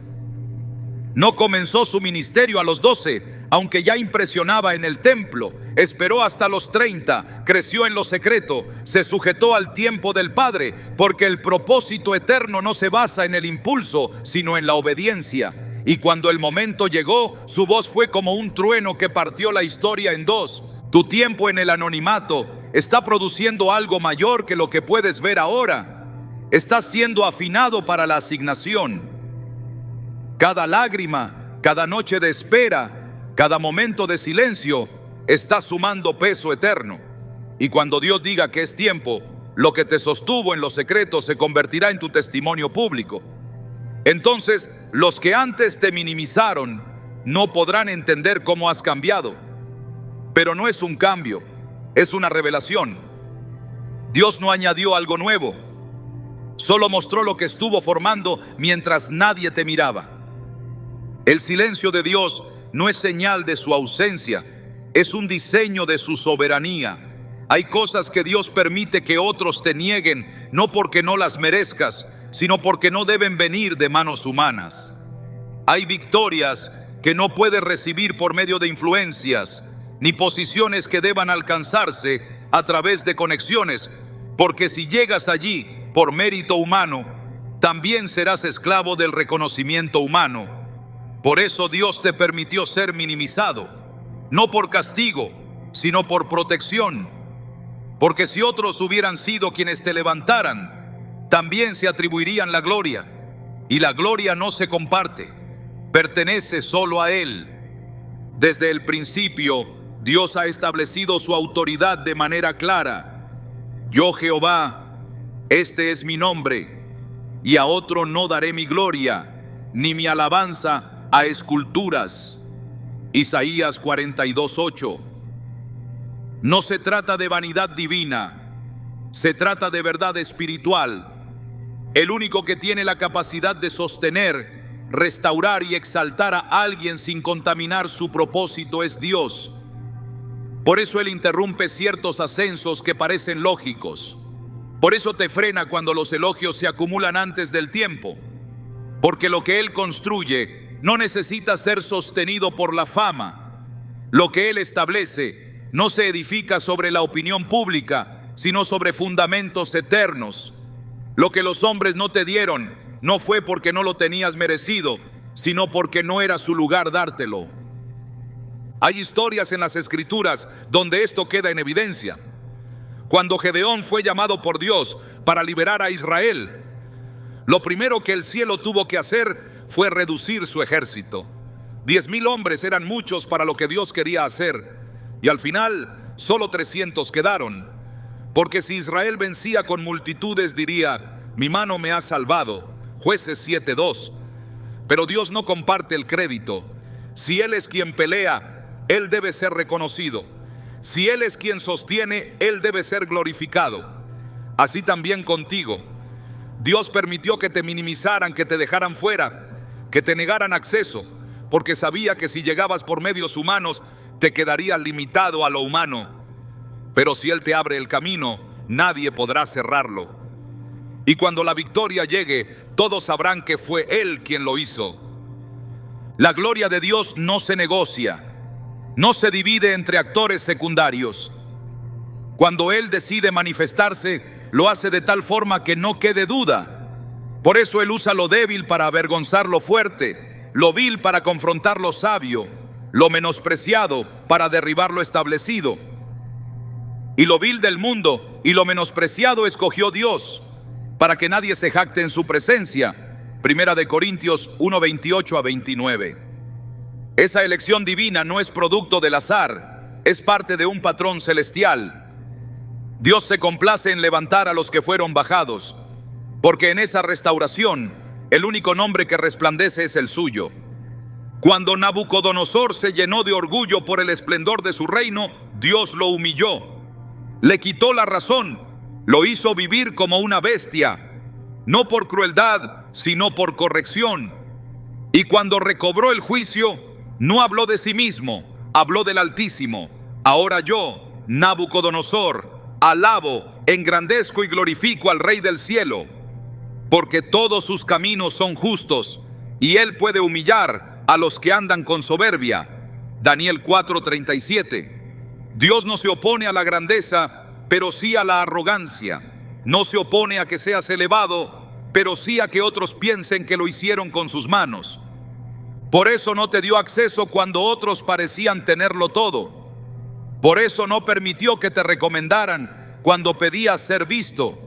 No comenzó su ministerio a los 12, aunque ya impresionaba en el templo. Esperó hasta los 30, creció en lo secreto, se sujetó al tiempo del Padre, porque el propósito eterno no se basa en el impulso, sino en la obediencia. Y cuando el momento llegó, su voz fue como un trueno que partió la historia en dos. Tu tiempo en el anonimato está produciendo algo mayor que lo que puedes ver ahora. Estás siendo afinado para la asignación. Cada lágrima, cada noche de espera, cada momento de silencio está sumando peso eterno. Y cuando Dios diga que es tiempo, lo que te sostuvo en lo secreto se convertirá en tu testimonio público. Entonces, los que antes te minimizaron no podrán entender cómo has cambiado. Pero no es un cambio, es una revelación. Dios no añadió algo nuevo, solo mostró lo que estuvo formando mientras nadie te miraba. El silencio de Dios no es señal de su ausencia, es un diseño de su soberanía. Hay cosas que Dios permite que otros te nieguen, no porque no las merezcas, sino porque no deben venir de manos humanas. Hay victorias que no puedes recibir por medio de influencias, ni posiciones que deban alcanzarse a través de conexiones, porque si llegas allí por mérito humano, también serás esclavo del reconocimiento humano. Por eso Dios te permitió ser minimizado, no por castigo, sino por protección. Porque si otros hubieran sido quienes te levantaran, también se atribuirían la gloria. Y la gloria no se comparte, pertenece solo a Él. Desde el principio, Dios ha establecido su autoridad de manera clara. Yo, Jehová, este es mi nombre, y a otro no daré mi gloria, ni mi alabanza a esculturas. Isaías 42:8. No se trata de vanidad divina, se trata de verdad espiritual. El único que tiene la capacidad de sostener, restaurar y exaltar a alguien sin contaminar su propósito es Dios. Por eso Él interrumpe ciertos ascensos que parecen lógicos. Por eso te frena cuando los elogios se acumulan antes del tiempo. Porque lo que Él construye no necesita ser sostenido por la fama. Lo que Él establece no se edifica sobre la opinión pública, sino sobre fundamentos eternos. Lo que los hombres no te dieron no fue porque no lo tenías merecido, sino porque no era su lugar dártelo. Hay historias en las Escrituras donde esto queda en evidencia. Cuando Gedeón fue llamado por Dios para liberar a Israel, lo primero que el cielo tuvo que hacer fue reducir su ejército. 10,000 hombres eran muchos para lo que Dios quería hacer, y al final solo 300 quedaron. Porque si Israel vencía con multitudes, diría: mi mano me ha salvado. Jueces 7:2. Pero Dios no comparte el crédito. Si Él es quien pelea, Él debe ser reconocido. Si Él es quien sostiene, Él debe ser glorificado. Así también contigo. Dios permitió que te minimizaran, que te dejaran fuera, que te negaran acceso, porque sabía que si llegabas por medios humanos, te quedarías limitado a lo humano. Pero si Él te abre el camino, nadie podrá cerrarlo. Y cuando la victoria llegue, todos sabrán que fue Él quien lo hizo. La gloria de Dios no se negocia, no se divide entre actores secundarios. Cuando Él decide manifestarse, lo hace de tal forma que no quede duda. Por eso Él usa lo débil para avergonzar lo fuerte, lo vil para confrontar lo sabio, lo menospreciado para derribar lo establecido. Y lo vil del mundo y lo menospreciado escogió Dios, para que nadie se jacte en su presencia. Primera de Corintios 1:28-29. Esa elección divina no es producto del azar, es parte de un patrón celestial. Dios se complace en levantar a los que fueron bajados, porque en esa restauración el único nombre que resplandece es el suyo. Cuando Nabucodonosor se llenó de orgullo por el esplendor de su reino, Dios lo humilló, le quitó la razón, lo hizo vivir como una bestia, no por crueldad, sino por corrección. Y cuando recobró el juicio, no habló de sí mismo, habló del Altísimo. Ahora yo, Nabucodonosor, alabo, engrandezco y glorifico al Rey del cielo, porque todos sus caminos son justos, y él puede humillar a los que andan con soberbia. Daniel 4:37. Dios no se opone a la grandeza, pero sí a la arrogancia. No se opone a que seas elevado, pero sí a que otros piensen que lo hicieron con sus manos. Por eso no te dio acceso cuando otros parecían tenerlo todo. Por eso no permitió que te recomendaran cuando pedías ser visto,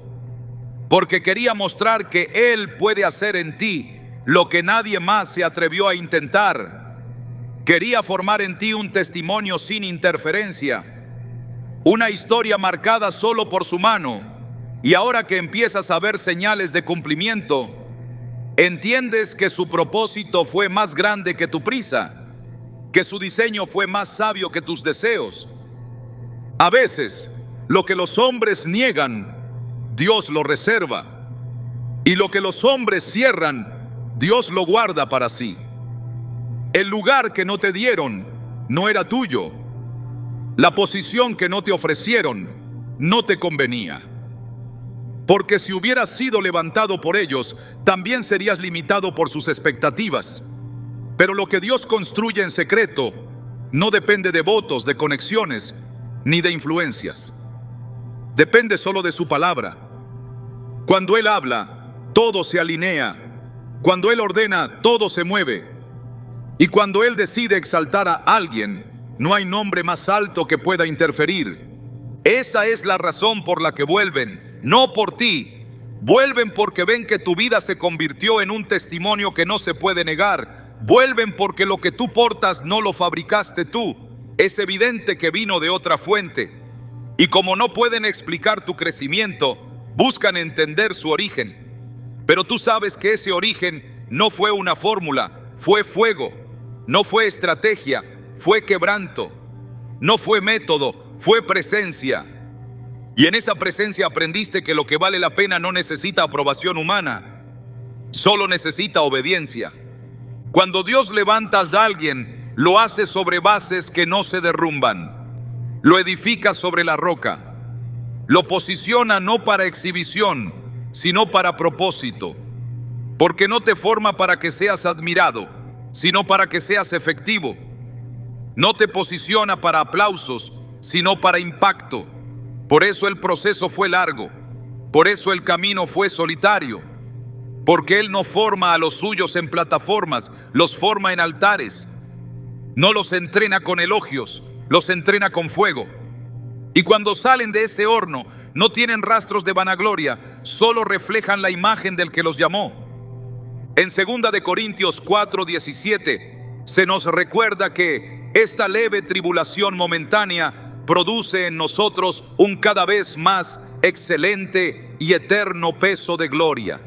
porque quería mostrar que Él puede hacer en ti lo que nadie más se atrevió a intentar. Quería formar en ti un testimonio sin interferencia, una historia marcada solo por su mano. Y ahora que empiezas a ver señales de cumplimiento, entiendes que su propósito fue más grande que tu prisa, que su diseño fue más sabio que tus deseos. A veces, lo que los hombres niegan, Dios lo reserva. Y lo que los hombres cierran, Dios lo guarda para sí. El lugar que no te dieron no era tuyo. La posición que no te ofrecieron no te convenía. Porque si hubieras sido levantado por ellos, también serías limitado por sus expectativas. Pero lo que Dios construye en secreto no depende de votos, de conexiones, ni de influencias. Depende solo de su palabra. Cuando Él habla, todo se alinea. Cuando Él ordena, todo se mueve. Y cuando Él decide exaltar a alguien, no hay nombre más alto que pueda interferir. Esa es la razón por la que vuelven, no por ti. Vuelven porque ven que tu vida se convirtió en un testimonio que no se puede negar. Vuelven porque lo que tú portas no lo fabricaste tú. Es evidente que vino de otra fuente. Y como no pueden explicar tu crecimiento, buscan entender su origen. Pero tú sabes que ese origen no fue una fórmula, fue fuego. No fue estrategia, fue quebranto. No fue método, fue presencia. Y en esa presencia aprendiste que lo que vale la pena no necesita aprobación humana, solo necesita obediencia. Cuando Dios levanta a alguien, lo hace sobre bases que no se derrumban. Lo edifica sobre la roca. Lo posiciona no para exhibición, sino para propósito. Porque no te forma para que seas admirado, sino para que seas efectivo. No te posiciona para aplausos, sino para impacto. Por eso el proceso fue largo. Por eso el camino fue solitario. Porque Él no forma a los suyos en plataformas, los forma en altares. No los entrena con elogios, los entrena con fuego. Y cuando salen de ese horno, no tienen rastros de vanagloria, solo reflejan la imagen del que los llamó. En 2 de Corintios 4:17 se nos recuerda que esta leve tribulación momentánea produce en nosotros un cada vez más excelente y eterno peso de gloria.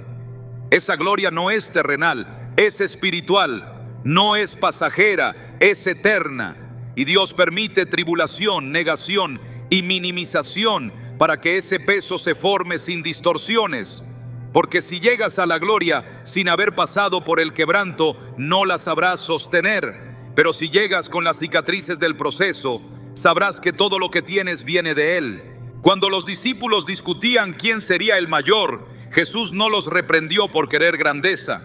Esa gloria no es terrenal, es espiritual, no es pasajera, es eterna. Y Dios permite tribulación, negación y minimización para que ese peso se forme sin distorsiones. Porque si llegas a la gloria sin haber pasado por el quebranto, no la sabrás sostener. Pero si llegas con las cicatrices del proceso, sabrás que todo lo que tienes viene de Él. Cuando los discípulos discutían quién sería el mayor, Jesús no los reprendió por querer grandeza.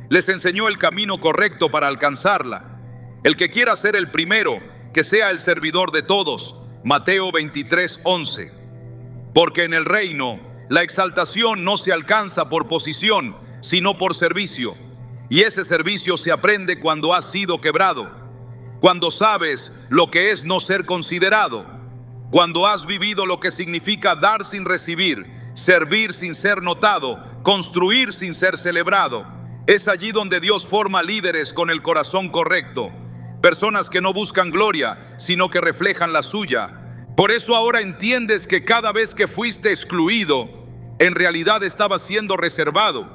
Les enseñó el camino correcto para alcanzarla. El que quiera ser el primero, que sea el servidor de todos. Mateo 23:11. Porque en el reino, la exaltación no se alcanza por posición, sino por servicio. Y ese servicio se aprende cuando has sido quebrado, cuando sabes lo que es no ser considerado, cuando has vivido lo que significa dar sin recibir, servir sin ser notado, construir sin ser celebrado. Es allí donde Dios forma líderes con el corazón correcto, personas que no buscan gloria, sino que reflejan la suya. Por eso ahora entiendes que cada vez que fuiste excluido, en realidad estabas siendo reservado.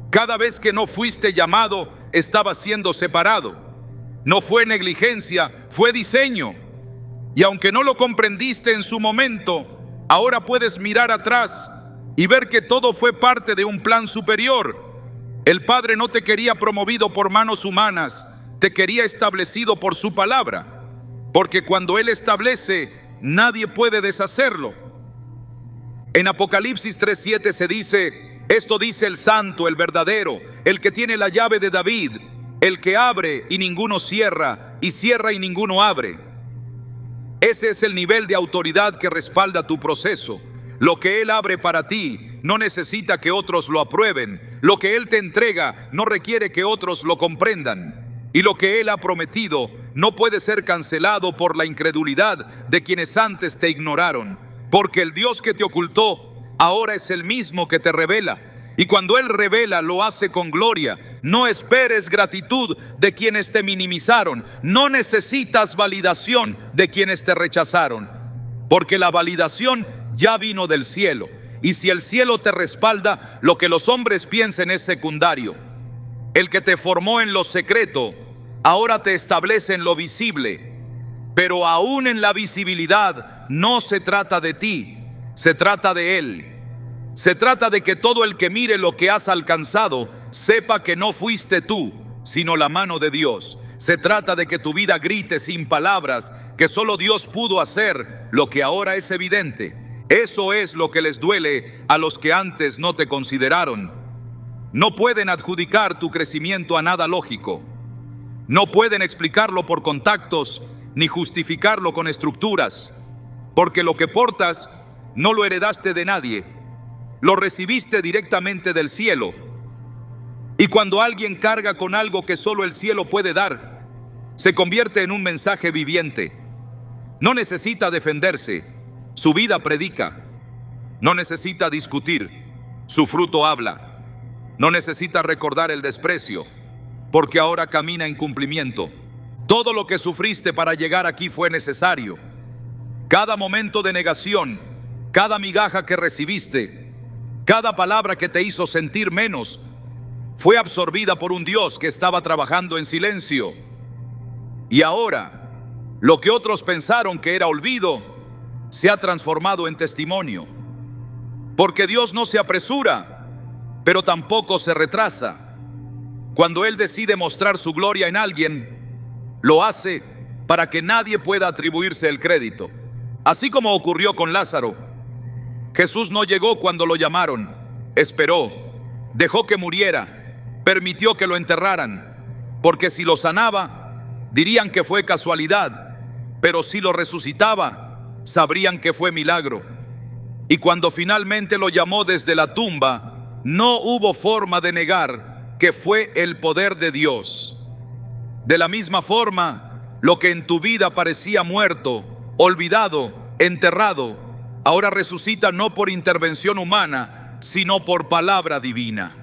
Cada vez que no fuiste llamado, estaba siendo separado. No fue negligencia, fue diseño. Y aunque no lo comprendiste en su momento, ahora puedes mirar atrás y ver que todo fue parte de un plan superior. El Padre no te quería promovido por manos humanas, te quería establecido por su palabra, porque cuando Él establece, nadie puede deshacerlo. En Apocalipsis 3:7 se dice: esto dice el santo, el verdadero, el que tiene la llave de David, el que abre y ninguno cierra, y cierra y ninguno abre. Ese es el nivel de autoridad que respalda tu proceso. Lo que Él abre para ti no necesita que otros lo aprueben. Lo que Él te entrega no requiere que otros lo comprendan. Y lo que Él ha prometido no puede ser cancelado por la incredulidad de quienes antes te ignoraron. Porque el Dios que te ocultó ahora es el mismo que te revela. Y cuando Él revela, lo hace con gloria. No esperes gratitud de quienes te minimizaron. No necesitas validación de quienes te rechazaron, porque la validación ya vino del cielo. Y si el cielo te respalda, lo que los hombres piensen es secundario. El que te formó en lo secreto, ahora te establece en lo visible. Pero aún en la visibilidad, no se trata de ti, se trata de Él. Se trata de que todo el que mire lo que has alcanzado sepa que no fuiste tú, sino la mano de Dios. Se trata de que tu vida grite sin palabras que solo Dios pudo hacer lo que ahora es evidente. Eso es lo que les duele a los que antes no te consideraron. No pueden adjudicar tu crecimiento a nada lógico. No pueden explicarlo por contactos ni justificarlo con estructuras, porque lo que portas no lo heredaste de nadie. Lo recibiste directamente del cielo. Y cuando alguien carga con algo que solo el cielo puede dar, se convierte en un mensaje viviente. No necesita defenderse, su vida predica. No necesita discutir, su fruto habla. No necesita recordar el desprecio, porque ahora camina en cumplimiento. Todo lo que sufriste para llegar aquí fue necesario. Cada momento de negación, cada migaja que recibiste, cada palabra que te hizo sentir menos, fue absorbida por un Dios que estaba trabajando en silencio. Y ahora, lo que otros pensaron que era olvido, se ha transformado en testimonio. Porque Dios no se apresura, pero tampoco se retrasa. Cuando Él decide mostrar su gloria en alguien, lo hace para que nadie pueda atribuirse el crédito. Así como ocurrió con Lázaro. Jesús no llegó cuando lo llamaron, esperó, dejó que muriera, permitió que lo enterraran, porque si lo sanaba, dirían que fue casualidad, pero si lo resucitaba, sabrían que fue milagro. Y cuando finalmente lo llamó desde la tumba, no hubo forma de negar que fue el poder de Dios. De la misma forma, lo que en tu vida parecía muerto, olvidado, enterrado, ahora resucita no por intervención humana, sino por palabra divina.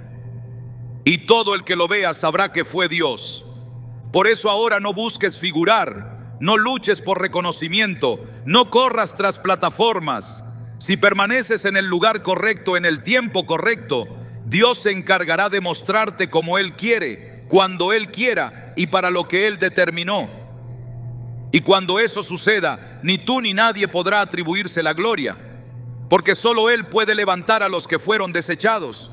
Y todo el que lo vea sabrá que fue Dios. Por eso ahora no busques figurar, no luches por reconocimiento, no corras tras plataformas. Si permaneces en el lugar correcto, en el tiempo correcto, Dios se encargará de mostrarte como Él quiere, cuando Él quiera y para lo que Él determinó. Y cuando eso suceda, ni tú ni nadie podrá atribuirse la gloria, porque solo Él puede levantar a los que fueron desechados.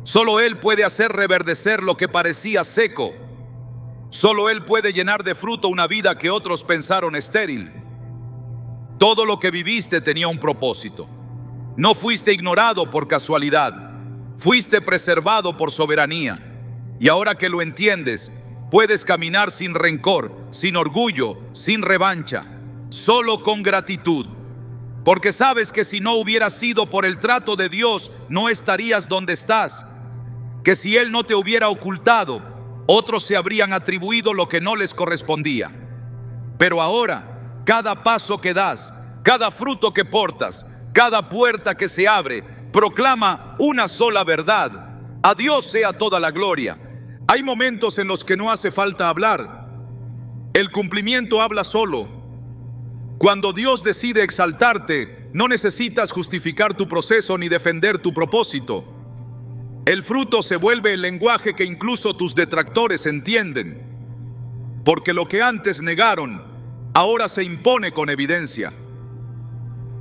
Solo Él puede hacer reverdecer lo que parecía seco. Solo Él puede llenar de fruto una vida que otros pensaron estéril. Todo lo que viviste tenía un propósito. No fuiste ignorado por casualidad, fuiste preservado por soberanía. Y ahora que lo entiendes, puedes caminar sin rencor, sin orgullo, sin revancha, solo con gratitud. Porque sabes que si no hubiera sido por el trato de Dios, no estarías donde estás. Que si Él no te hubiera ocultado, otros se habrían atribuido lo que no les correspondía. Pero ahora, cada paso que das, cada fruto que portas, cada puerta que se abre, proclama una sola verdad: a Dios sea toda la gloria. Hay momentos en los que no hace falta hablar. El cumplimiento habla solo. Cuando Dios decide exaltarte, no necesitas justificar tu proceso ni defender tu propósito. El fruto se vuelve el lenguaje que incluso tus detractores entienden, porque lo que antes negaron, ahora se impone con evidencia.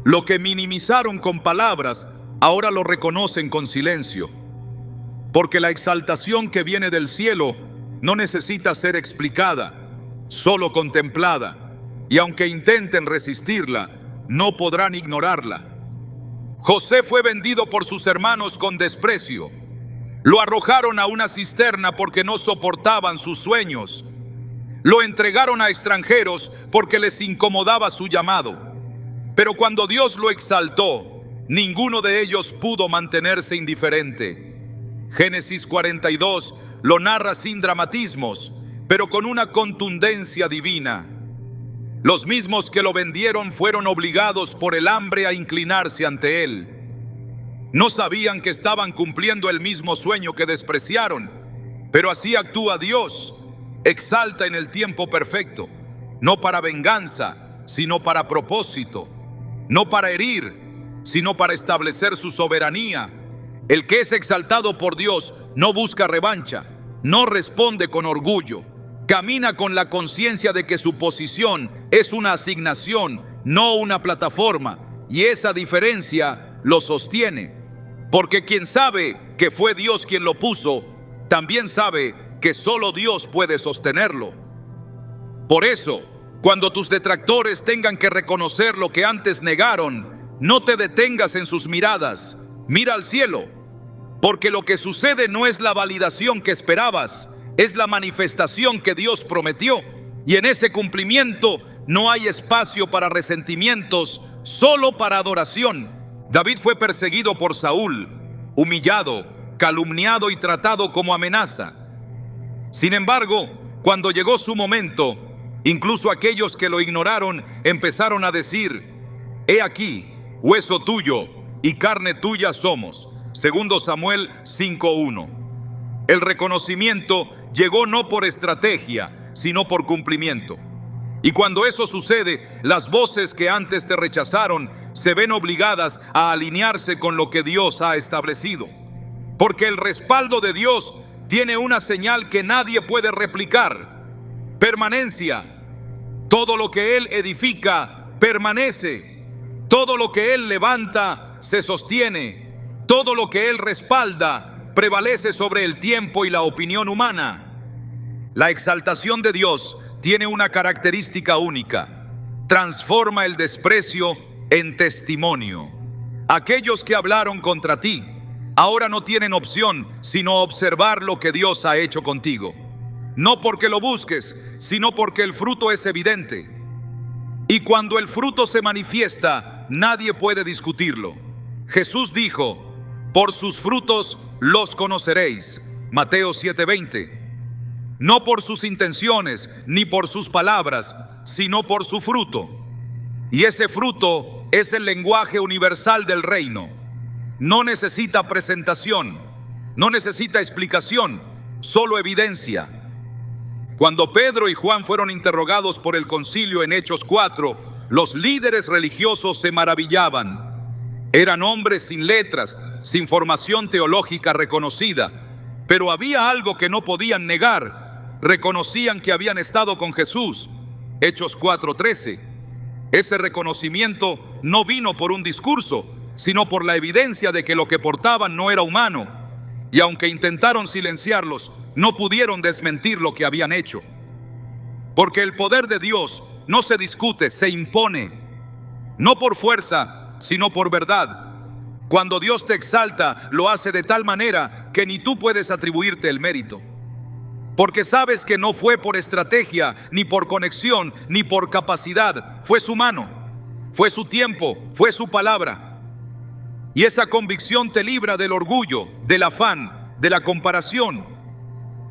Lo que minimizaron con palabras, ahora lo reconocen con silencio, porque la exaltación que viene del cielo no necesita ser explicada, solo contemplada, y aunque intenten resistirla, no podrán ignorarla. José fue vendido por sus hermanos con desprecio. Lo arrojaron a una cisterna porque no soportaban sus sueños. Lo entregaron a extranjeros porque les incomodaba su llamado. Pero cuando Dios lo exaltó, ninguno de ellos pudo mantenerse indiferente. Génesis 42 lo narra sin dramatismos, pero con una contundencia divina. Los mismos que lo vendieron fueron obligados por el hambre a inclinarse ante él. No sabían que estaban cumpliendo el mismo sueño que despreciaron, pero así actúa Dios. Exalta en el tiempo perfecto, no para venganza, sino para propósito, no para herir, sino para establecer su soberanía. El que es exaltado por Dios no busca revancha, no responde con orgullo, camina con la conciencia de que su posición es una asignación, no una plataforma, y esa diferencia lo sostiene, porque quien sabe que fue Dios quien lo puso, también sabe que solo Dios puede sostenerlo. Por eso, cuando tus detractores tengan que reconocer lo que antes negaron, no te detengas en sus miradas, mira al cielo, porque lo que sucede no es la validación que esperabas, es la manifestación que Dios prometió, y en ese cumplimiento no hay espacio para resentimientos, solo para adoración. David fue perseguido por Saúl, humillado, calumniado y tratado como amenaza. Sin embargo, cuando llegó su momento, incluso aquellos que lo ignoraron empezaron a decir: he aquí, hueso tuyo y carne tuya somos. Segundo Samuel 5:1. El reconocimiento llegó no por estrategia, sino por cumplimiento. Y cuando eso sucede, las voces que antes te rechazaron se ven obligadas a alinearse con lo que Dios ha establecido. Porque el respaldo de Dios tiene una señal que nadie puede replicar: permanencia. Todo lo que Él edifica permanece. Todo lo que Él levanta se sostiene. Todo lo que Él respalda prevalece sobre el tiempo y la opinión humana. La exaltación de Dios tiene una característica única: transforma el desprecio en testimonio. Aquellos que hablaron contra ti ahora no tienen opción sino observar lo que Dios ha hecho contigo. No porque lo busques, sino porque el fruto es evidente. Y cuando el fruto se manifiesta, nadie puede discutirlo. Jesús dijo: por sus frutos los conoceréis. Mateo 7:20. No por sus intenciones ni por sus palabras, sino por su fruto. Y ese fruto es el lenguaje universal del reino. No necesita presentación, no necesita explicación, solo evidencia. Cuando Pedro y Juan fueron interrogados por el concilio en Hechos 4, los líderes religiosos se maravillaban. Eran hombres sin letras, sin formación teológica reconocida, pero había algo que no podían negar. Reconocían que habían estado con Jesús. Hechos 4:13. Ese reconocimiento no vino por un discurso, sino por la evidencia de que lo que portaban no era humano. Y aunque intentaron silenciarlos, no pudieron desmentir lo que habían hecho. Porque el poder de Dios no se discute, se impone. No por fuerza, sino por verdad. Cuando Dios te exalta, lo hace de tal manera que ni tú puedes atribuirte el mérito. Porque sabes que no fue por estrategia, ni por conexión, ni por capacidad. Fue su mano, fue su tiempo, fue su palabra. Y esa convicción te libra del orgullo, del afán, de la comparación.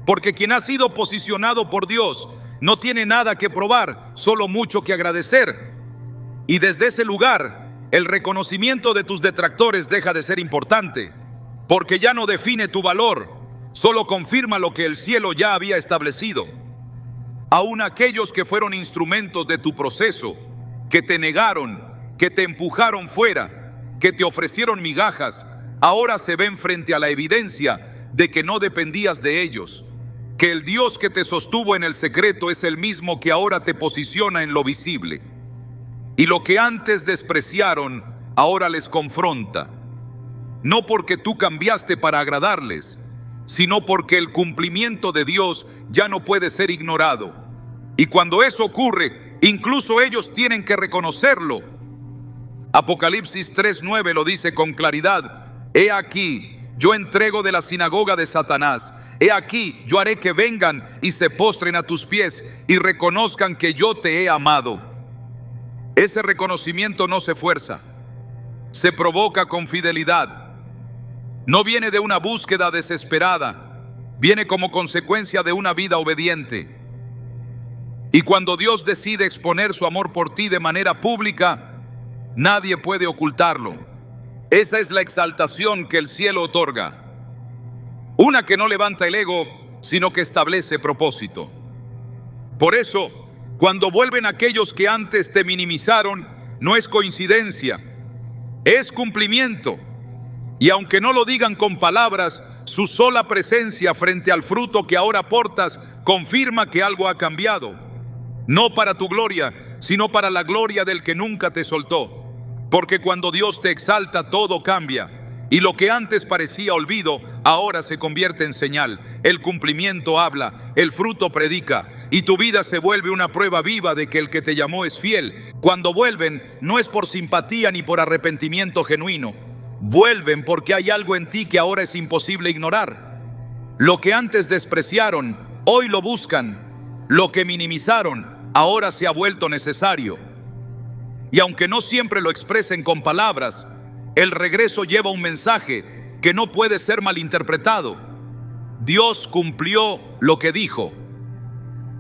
Porque quien ha sido posicionado por Dios no tiene nada que probar, solo mucho que agradecer. Y desde ese lugar, el reconocimiento de tus detractores deja de ser importante, porque ya no define tu valor, solo confirma lo que el cielo ya había establecido. Aún aquellos que fueron instrumentos de tu proceso, que te negaron, que te empujaron fuera, que te ofrecieron migajas, ahora se ven frente a la evidencia de que no dependías de ellos, que el Dios que te sostuvo en el secreto es el mismo que ahora te posiciona en lo visible. Y lo que antes despreciaron, ahora les confronta. No porque tú cambiaste para agradarles, sino porque el cumplimiento de Dios ya no puede ser ignorado. Y cuando eso ocurre, incluso ellos tienen que reconocerlo. Apocalipsis 3:9 lo dice con claridad. He aquí, yo entrego de la sinagoga de Satanás. He aquí, yo haré que vengan y se postren a tus pies y reconozcan que yo te he amado. Ese reconocimiento no se fuerza, se provoca con fidelidad. No viene de una búsqueda desesperada, viene como consecuencia de una vida obediente. Y cuando Dios decide exponer su amor por ti de manera pública, nadie puede ocultarlo. Esa es la exaltación que el cielo otorga. Una que no levanta el ego, sino que establece propósito. Por eso, cuando vuelven aquellos que antes te minimizaron, no es coincidencia, es cumplimiento. Y aunque no lo digan con palabras, su sola presencia frente al fruto que ahora portas confirma que algo ha cambiado. No para tu gloria, sino para la gloria del que nunca te soltó. Porque cuando Dios te exalta, todo cambia. Y lo que antes parecía olvido, ahora se convierte en señal. El cumplimiento habla, el fruto predica, y tu vida se vuelve una prueba viva de que el que te llamó es fiel. Cuando vuelven, no es por simpatía ni por arrepentimiento genuino. Vuelven porque hay algo en ti que ahora es imposible ignorar. Lo que antes despreciaron, hoy lo buscan. Lo que minimizaron, ahora se ha vuelto necesario. Y aunque no siempre lo expresen con palabras, el regreso lleva un mensaje que no puede ser malinterpretado. Dios cumplió lo que dijo.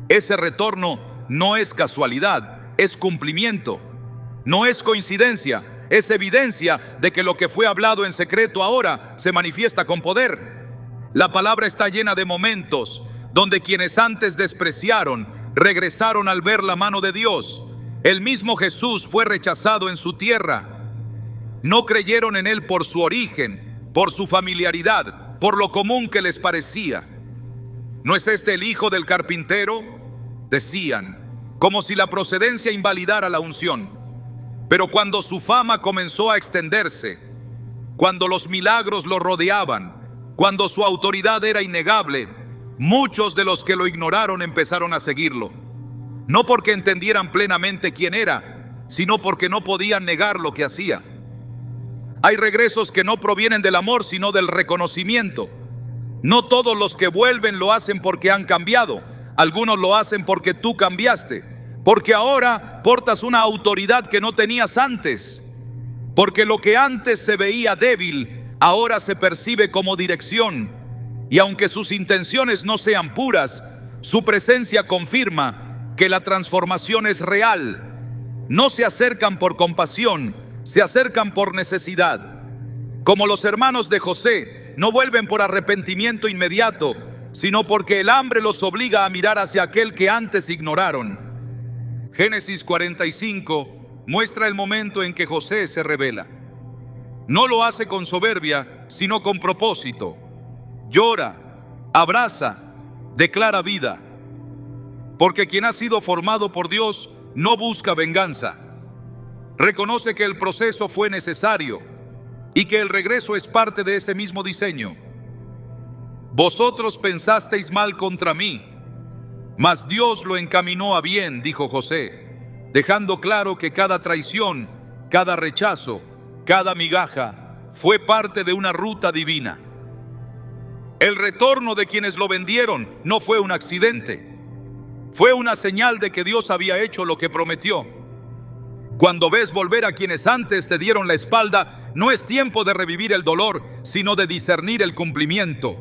Ese retorno no es casualidad, es cumplimiento. No es coincidencia, es evidencia de que lo que fue hablado en secreto ahora se manifiesta con poder. La palabra está llena de momentos donde quienes antes despreciaron, regresaron al ver la mano de Dios. El mismo Jesús fue rechazado en su tierra. No creyeron en él por su origen, por su familiaridad, por lo común que les parecía. ¿No es este el hijo del carpintero?, decían, como si la procedencia invalidara la unción. Pero cuando su fama comenzó a extenderse, cuando los milagros lo rodeaban, cuando su autoridad era innegable, muchos de los que lo ignoraron empezaron a seguirlo. No porque entendieran plenamente quién era, sino porque no podían negar lo que hacía. Hay regresos que no provienen del amor, sino del reconocimiento. No todos los que vuelven lo hacen porque han cambiado. Algunos lo hacen porque tú cambiaste. Porque ahora portas una autoridad que no tenías antes. Porque lo que antes se veía débil, ahora se percibe como dirección. Y aunque sus intenciones no sean puras, su presencia confirma que la transformación es real. No se acercan por compasión, se acercan por necesidad. Como los hermanos de José, no vuelven por arrepentimiento inmediato, sino porque el hambre los obliga a mirar hacia aquel que antes ignoraron. Génesis 45 muestra el momento en que José se revela. No lo hace con soberbia, sino con propósito. Llora, abraza, declara vida. Porque quien ha sido formado por Dios no busca venganza. Reconoce que el proceso fue necesario y que el regreso es parte de ese mismo diseño. Vosotros pensasteis mal contra mí, mas Dios lo encaminó a bien, dijo José, dejando claro que cada traición, cada rechazo, cada migaja fue parte de una ruta divina. El retorno de quienes lo vendieron no fue un accidente, fue una señal de que Dios había hecho lo que prometió. Cuando ves volver a quienes antes te dieron la espalda, no es tiempo de revivir el dolor, sino de discernir el cumplimiento.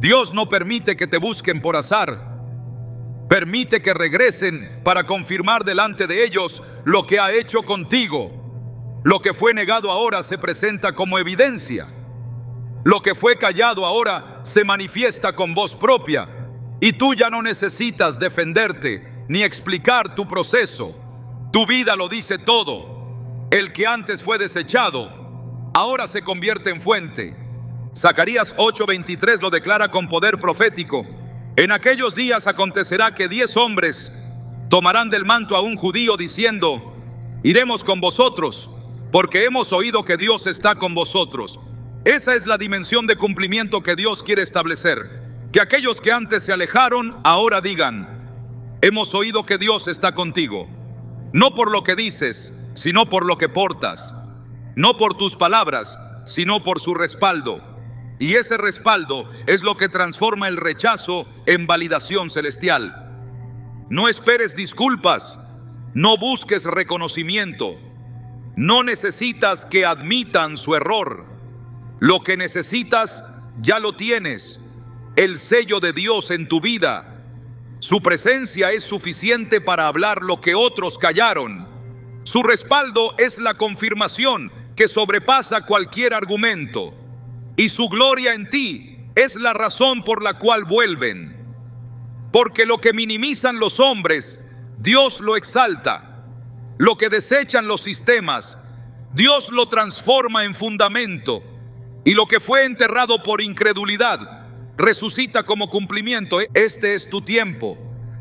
Dios no permite que te busquen por azar. Permite que regresen para confirmar delante de ellos lo que ha hecho contigo. Lo que fue negado ahora se presenta como evidencia. Lo que fue callado ahora se manifiesta con voz propia. Y tú ya no necesitas defenderte ni explicar tu proceso. Tu vida lo dice todo. El que antes fue desechado, ahora se convierte en fuente. Zacarías 8:23 lo declara con poder profético. En aquellos días acontecerá que 10 hombres tomarán del manto a un judío diciendo: iremos con vosotros, porque hemos oído que Dios está con vosotros. Esa es la dimensión de cumplimiento que Dios quiere establecer. Que aquellos que antes se alejaron, ahora digan: hemos oído que Dios está contigo. No por lo que dices, sino por lo que portas. No por tus palabras, sino por su respaldo. Y ese respaldo es lo que transforma el rechazo en validación celestial. No esperes disculpas, no busques reconocimiento, no necesitas que admitan su error. Lo que necesitas ya lo tienes, el sello de Dios en tu vida. Su presencia es suficiente para hablar lo que otros callaron. Su respaldo es la confirmación que sobrepasa cualquier argumento. Y su gloria en ti es la razón por la cual vuelven. Porque lo que minimizan los hombres, Dios lo exalta. Lo que desechan los sistemas, Dios lo transforma en fundamento. Y lo que fue enterrado por incredulidad, resucita como cumplimiento. Este es tu tiempo,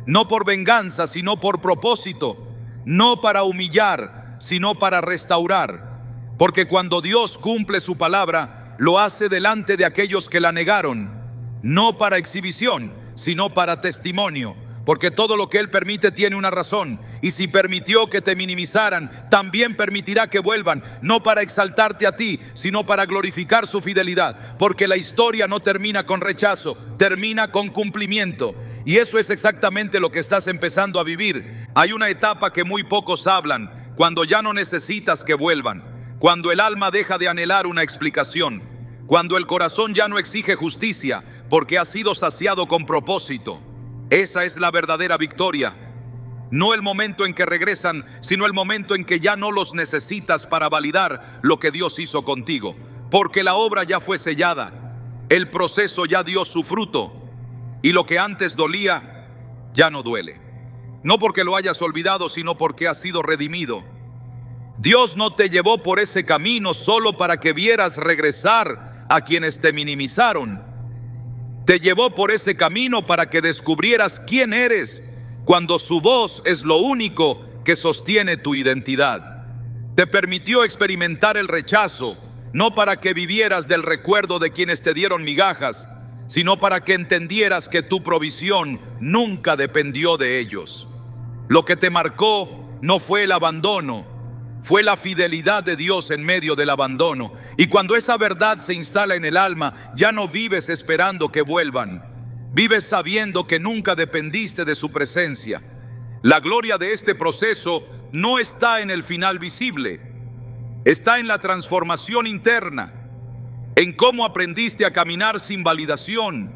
no por venganza, sino por propósito. No para humillar, sino para restaurar. Porque cuando Dios cumple su palabra, lo hace delante de aquellos que la negaron, no para exhibición, sino para testimonio. Porque todo lo que Él permite tiene una razón. Y si permitió que te minimizaran, también permitirá que vuelvan, no para exaltarte a ti, sino para glorificar su fidelidad. Porque la historia no termina con rechazo, termina con cumplimiento. Y eso es exactamente lo que estás empezando a vivir. Hay una etapa que muy pocos hablan, cuando ya no necesitas que vuelvan. Cuando el alma deja de anhelar una explicación, cuando el corazón ya no exige justicia porque ha sido saciado con propósito. Esa es la verdadera victoria. No el momento en que regresan, sino el momento en que ya no los necesitas para validar lo que Dios hizo contigo. Porque la obra ya fue sellada, el proceso ya dio su fruto y lo que antes dolía ya no duele. No porque lo hayas olvidado, sino porque has sido redimido. Dios no te llevó por ese camino solo para que vieras regresar a quienes te minimizaron. Te llevó por ese camino para que descubrieras quién eres cuando su voz es lo único que sostiene tu identidad. Te permitió experimentar el rechazo, no para que vivieras del recuerdo de quienes te dieron migajas, sino para que entendieras que tu provisión nunca dependió de ellos. Lo que te marcó no fue el abandono, fue la fidelidad de Dios en medio del abandono. Y cuando esa verdad se instala en el alma, ya no vives esperando que vuelvan. Vives sabiendo que nunca dependiste de su presencia. La gloria de este proceso no está en el final visible. Está en la transformación interna, en cómo aprendiste a caminar sin validación,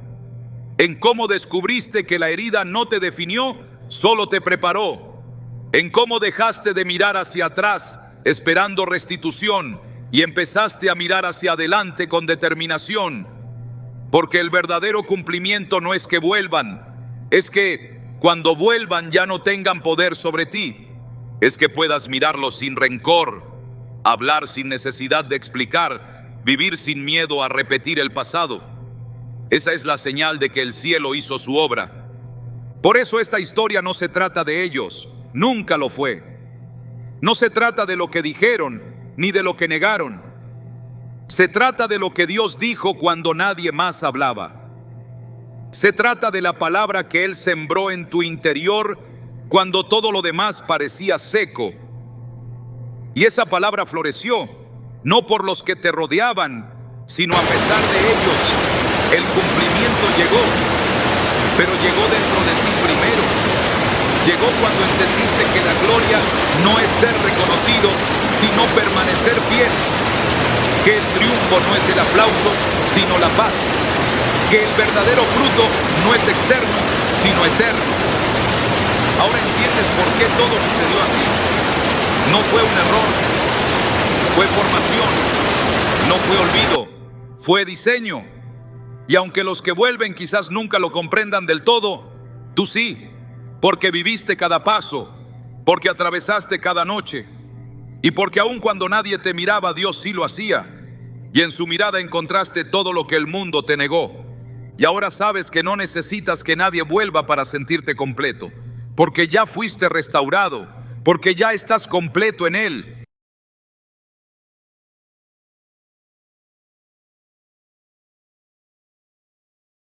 en cómo descubriste que la herida no te definió, solo te preparó. En cómo dejaste de mirar hacia atrás esperando restitución y empezaste a mirar hacia adelante con determinación. Porque el verdadero cumplimiento no es que vuelvan, es que cuando vuelvan ya no tengan poder sobre ti. Es que puedas mirarlos sin rencor, hablar sin necesidad de explicar, vivir sin miedo a repetir el pasado. Esa es la señal de que el cielo hizo su obra. Por eso esta historia no se trata de ellos. Nunca lo fue. No se trata de lo que dijeron, ni de lo que negaron. Se trata de lo que Dios dijo cuando nadie más hablaba. Se trata de la palabra que Él sembró en tu interior cuando todo lo demás parecía seco. Y esa palabra floreció, no por los que te rodeaban, sino a pesar de ellos. El cumplimiento llegó, pero llegó dentro de ti primero. Llegó cuando entendiste que la gloria no es ser reconocido, sino permanecer fiel. Que el triunfo no es el aplauso, sino la paz. Que el verdadero fruto no es externo, sino eterno. Ahora entiendes por qué todo sucedió así. No fue un error, fue formación, no fue olvido, fue diseño. Y aunque los que vuelven quizás nunca lo comprendan del todo, tú sí. Porque viviste cada paso, porque atravesaste cada noche, y porque aun cuando nadie te miraba, Dios sí lo hacía. y en su mirada encontraste todo lo que el mundo te negó. Y ahora sabes que no necesitas que nadie vuelva para sentirte completo, porque ya fuiste restaurado, porque ya estás completo en Él.